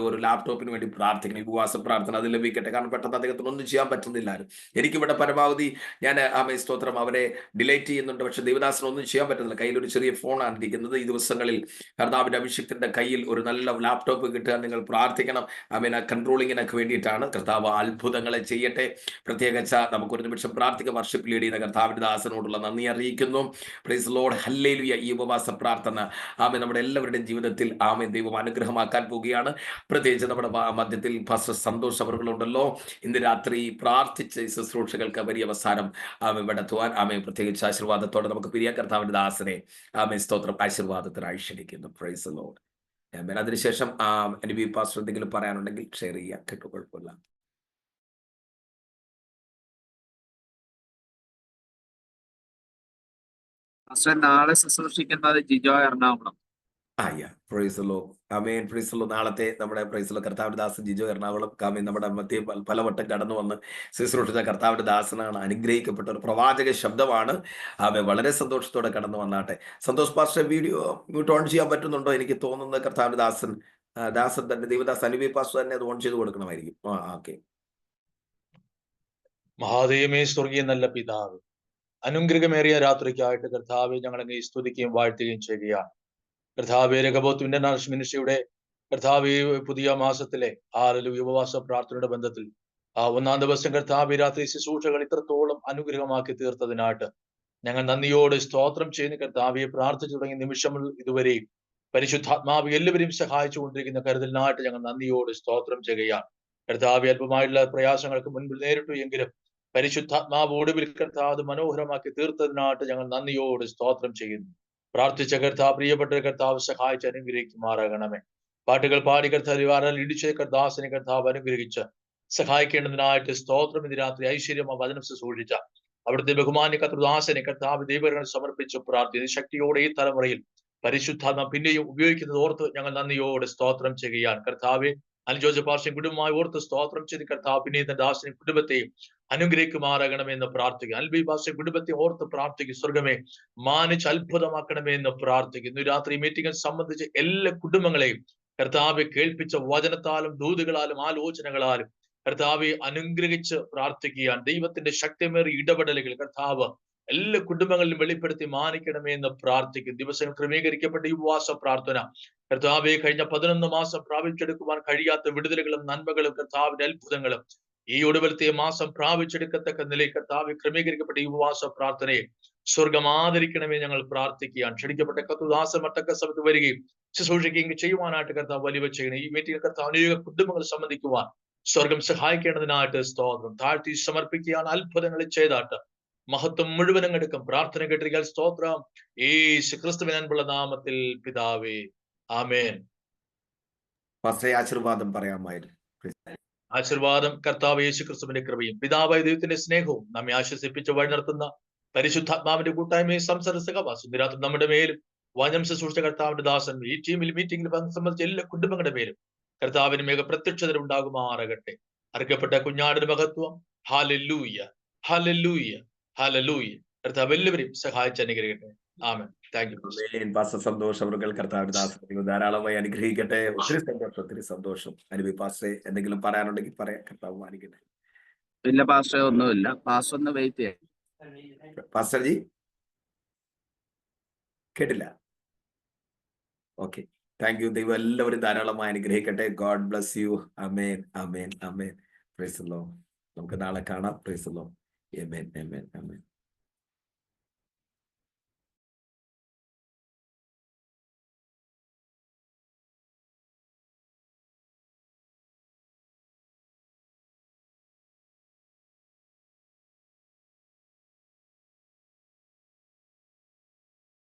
ഒരു ലാപ്ടോപ്പിന് വേണ്ടി പ്രാർത്ഥിക്കണം. ഈ ഉപവാസ പ്രാർത്ഥന അത് ലഭിക്കട്ടെ. കാരണം പെട്ടെന്ന് അദ്ദേഹത്തിന് ഒന്നും ചെയ്യാൻ പറ്റുന്നില്ലായിരുന്നു. എനിക്കിവിടെ പരമാവധി ഞാൻ സ്തോത്രം അവരെ ഡിലൈറ്റ് ചെയ്യുന്നുണ്ട്. പക്ഷെ ദൈവദാസന് ഒന്നും ചെയ്യാൻ പറ്റുന്നില്ല. കയ്യിലൊരു ചെറിയ ഫോണാണ് ഇരിക്കുന്നത്. ഈ ദിവസങ്ങളിൽ കർത്താവിന്റെ അഭിഷേകത്തിന്റെ കയ്യിൽ ഒരു നല്ല ലാപ്ടോപ്പ് കിട്ടുക. നിങ്ങൾ പ്രാർത്ഥിക്കണം. കൺട്രോളിങ്ങിനൊക്കെ വേണ്ടിയിട്ടാണ്. കർത്താവ് അത്ഭുതങ്ങളെ ചെയ്യട്ടെ. പ്രത്യേകിച്ച് നമുക്കൊരു നിമിഷം പ്രാർത്ഥിക. വർഷിപ്പ് ലീഡ് ചെയ്യുന്ന കർത്താവിന്റെ ദാസനോടുള്ള നന്ദി അറിയിക്കുന്നു. Praise Lord, hallelujah. ഈ ഉപവാസ പ്രാർത്ഥന നമ്മുടെ എല്ലാവരുടെയും ജീവിതത്തിൽ ദൈവം അനുഗ്രഹമാക്കാൻ പോവുകയാണ്. പ്രത്യേകിച്ച് നമ്മുടെ മധ്യത്തിൽ പാസ്റ്റർ സന്തോഷ് അവர்களுണ്ടല്ലോ. ഇന്ന് രാത്രി പ്രാർത്ഥിച്ച് ശുശ്രൂഷകൾക്ക് വലിയ അവസാനം വെടത്തുവാൻ പ്രത്യേകിച്ച് ആശീർവാദത്തോടെ നമുക്ക് പിരിയാൻ കർത്താവിന്റെ ദാസനെ സ്തോത്രം ആശീർവാദത്തിനായി ക്ഷണിക്കുന്നു. Price the Lord. അതിനുശേഷം അനുബി പാസ്റ്റർ എന്തെങ്കിലും പറയാനുണ്ടെങ്കിൽ ഷെയർ ചെയ്യാം. കേട്ടോ, കുഴപ്പമില്ല. നാളെ ശുശ്രൂഷിക്കുന്നത് Jijo Ernakulam. Praise the Lord. Amen. Praise the Lord. നാളത്തെ നമ്മുടെ പ്രൈസ് ദി ലോർഡ് കർത്താവിന്റെ ദാസൻ ജിജോ എറണാകുളം നമ്മുടെ മധ്യേ പലവട്ടം കടന്നു വന്ന് ശുശ്രൂഷിച്ച കർത്താവിന്റെ ദാസനാണ്. അനുഗ്രഹിക്കപ്പെട്ട ഒരു പ്രവാചക ശബ്ദമാണ്. വളരെ സന്തോഷത്തോടെ കടന്നു വന്നാട്ടെ. Santhosh pastor video mute on ചെയ്യാൻ പറ്റുന്നുണ്ടോ? എനിക്ക് തോന്നുന്നത് കർത്താവിന്റെ ദാസൻ തന്നെ ദൈവദാസ് അനുബി പാസ്റ്റർ തന്നെ അത് ഓൺ ചെയ്ത് കൊടുക്കണമായിരിക്കും. ഓക്കെ. മഹാദൈവമേ, സ്വർഗീയ നല്ല പിതാവ്, അനുഗ്രഹമേറിയ രാത്രിക്കായിട്ട് കർത്താവെ ഞങ്ങളെ സ്തുതിക്കുകയും വാഴ്ത്തുകയും ചെയ്യുകയാണ്. കർത്താവെ, രഹബോത്ത് ഇന്റർനാഷണൽ മിനിസ്ട്രിയുടെ കർത്താവെ പുതിയ മാസത്തിലെ ഉപവാസ പ്രാർത്ഥനയുടെ ബന്ധത്തിൽ ഒന്നാം ദിവസം കർത്താവെ രാത്രി ശുശ്രൂഷകൾ ഇത്രത്തോളം അനുഗ്രഹമാക്കി തീർത്തതിനായിട്ട് ഞങ്ങൾ നന്ദിയോട് സ്തോത്രം ചെയ്യുന്ന കർത്താവെ. പ്രാർത്ഥിച്ചു തുടങ്ങിയ നിമിഷം ഇതുവരെയും പരിശുദ്ധാത്മാവ് എല്ലാവരെയും സഹായിച്ചു കൊണ്ടിരിക്കുന്ന കരുതലിനായിട്ട് ഞങ്ങൾ നന്ദിയോട് സ്തോത്രം ചെയ്യുകയാണ്. കർത്താവെ, അല്പമായിട്ടുള്ള പ്രയാസങ്ങൾക്ക് മുൻപിൽ നേരിട്ടു എങ്കിലും പരിശുദ്ധാത്മാവ് ഒടുവിൽ കർത്താവ് മനോഹരമാക്കി തീർത്തതിനായിട്ട് ഞങ്ങൾ നന്ദിയോട് സ്തോത്രം ചെയ്യുന്നു. പ്രാർത്ഥിച്ച കർത്താവ്, പ്രിയപ്പെട്ട കർത്താവ് സഹായിച്ച് അനുഗ്രഹിക്കുമാറാകണമേ. പാട്ടുകൾ പാടി കർത്താവ് ഇടിച്ച കർദാസിനെ കർത്താവ് അനുഗ്രഹിച്ച് സഹായിക്കേണ്ടതിനായിട്ട് സ്തോത്രം. ഇന്ന് രാത്രി ഐശ്വര്യം വചനം ശുശ്രൂഷിച്ച അവിടുത്തെ ബഹുമാന്യ കർദാസനെ കർത്താവ് ദൈവങ്ങൾ സമർപ്പിച്ച് പ്രാർത്ഥിച്ചു. ശക്തിയോടെ ഈ തലമുറയിൽ പരിശുദ്ധാത്മ പിന്നെയും ഉപയോഗിക്കുന്നത് ഓർത്ത് ഞങ്ങൾ നന്ദിയോടെ സ്തോത്രം ചെയ്യുകയാണ്. കർത്താവെ, അൽജോജ പാർശ്യം കുടുംബമായി ഓർത്ത് സ്തോത്രം ചെയ്ത് കർത്താവ് പിന്നെ ദാസനെ കുടുംബത്തെയും അനുഗ്രഹിക്കുമാറാകണമെന്ന് പ്രാർത്ഥിക്കുക. അൽബി ഭാഷ കുടുംബത്തെ ഓർത്ത് പ്രാർത്ഥിക്കും. സ്വർഗമേ, മാനിച്ച് അത്ഭുതമാക്കണമെന്ന് പ്രാർത്ഥിക്കുന്നു. രാത്രി മീറ്റിംഗിൽ സംബന്ധിച്ച് എല്ലാ കുടുംബങ്ങളെയും കർത്താവെ കേൾപ്പിച്ച വചനത്താലും ദൂതുകളാലും ആലോചനകളാലും കർത്താവെ അനുഗ്രഹിച്ച് പ്രാർത്ഥിക്കുകയാണ്. ദൈവത്തിന്റെ ശക്തിമേറിയ ഇടപെടലുകൾ കർത്താവ് എല്ലാ കുടുംബങ്ങളിലും വെളിപ്പെടുത്തി മാനിക്കണമെന്ന് പ്രാർത്ഥിക്കും. ദിവസങ്ങൾ ക്രമീകരിക്കപ്പെട്ട ഈ ഉപവാസ പ്രാർത്ഥന കർത്താവെ കഴിഞ്ഞ 11 മാസം പ്രാപിച്ചെടുക്കുവാൻ കഴിയാത്ത വിടുതലുകളും നന്മകളും കർത്താവിന്റെ അത്ഭുതങ്ങളും ഈ ഒടുവിലത്തെ മാസം പ്രാപിച്ചെടുക്കത്തക്ക നിലയിൽ കർത്താവ് ക്രമീകരിക്കപ്പെട്ട ഈ ഉപവാസ പ്രാർത്ഥനയെ സ്വർഗം ആദരിക്കണമേ ഞങ്ങൾ പ്രാർത്ഥിക്കുകയാണ്. ക്ഷണിക്കപ്പെട്ട കർത്തദാസൻ മറ്റൊക്കെ സമയത്ത് വരികയും ശുശ്രൂഷിക്കുകയും ചെയ്യുവാനായിട്ട് കർത്താവ് വലിയ ചെയ്യണം. ഈ മീറ്റിംഗിൽ കർത്താവ് അനേക കുടുംബങ്ങൾ സംബന്ധിക്കുവാൻ സ്വർഗം സഹായിക്കേണ്ടതിനായിട്ട് സ്തോത്രം താഴ്ത്തി സമർപ്പിക്കുകയാണ്. അത്ഭുതങ്ങൾ ചെയ്താട്ട് മഹത്വം മുഴുവനും എടുക്കും. പ്രാർത്ഥന കേട്ടിരിക്കാൻ സ്തോത്രം. യേശു ക്രിസ്തുവിൻ അൻപുള്ള നാമത്തിൽ പിതാവേ, ആമേൻ. ആശീർവാദം പറയാമായിരുന്നു. ആശീർവാദം. കർത്താവ് യേശു ക്രിസ്തുവിന്റെ കൃപയും പിതാവായ ദൈവത്തിന്റെ സ്നേഹവും നമ്മെ ആശ്വസിപ്പിച്ച് വഴി നടത്തുന്ന പരിശുദ്ധാത്മാവിന്റെ കൂട്ടായ്മയും സംസർഗവാസം രാത്രി നമ്മുടെ മേലും വചനം ശുശ്രൂഷിച്ച കർത്താവിന്റെ ദാസൻ ഈ ടീമിൽ മീറ്റിംഗിൽ സംബന്ധിച്ച എല്ലാ കുടുംബങ്ങളുടെ മേലും കർത്താവിന് മേഘ പ്രത്യക്ഷത ഉണ്ടാകുമാറാകട്ടെ. അർക്കപ്പെട്ട കുഞ്ഞാടിന്റെ മഹത്വം. Hallelujah, hallelujah, hallelujah. കർത്താവ് എല്ലാവരെയും സഹായിച്ച് അനുഗ്രഹിക്കട്ടെ. Amen. Thank you. Amen. Pastor സന്തോഷം അവർക്ക് കർത്താവിന്റെ ദാസനെ ധാരാളമായി അനുഗ്രഹിക്കട്ടെ. ഒത്തിരി സന്തോഷം. അനുവി പാസ്റ്ററെ എന്തെങ്കിലും പറയാനുണ്ടെങ്കിൽ പറയാം. കർത്താവ് മാനിക്കട്ടെ. ഇല്ല പാസ്റ്റർ, ഒന്നുമില്ല. പാസ്റ്റർ ഒന്ന് വെയിറ്റ് ചെയ്യാം. പാസ്റ്റർ ജി കേട്ടില്ല. Okay, thank you. ദൈവം എല്ലാവരും ധാരാളമായി അനുഗ്രഹിക്കട്ടെ. God bless you. Amen, amen, amen. Praise the Lord. നമുക്ക് നാളെ കാണാം. Price the Lord. Amen, amen, amen.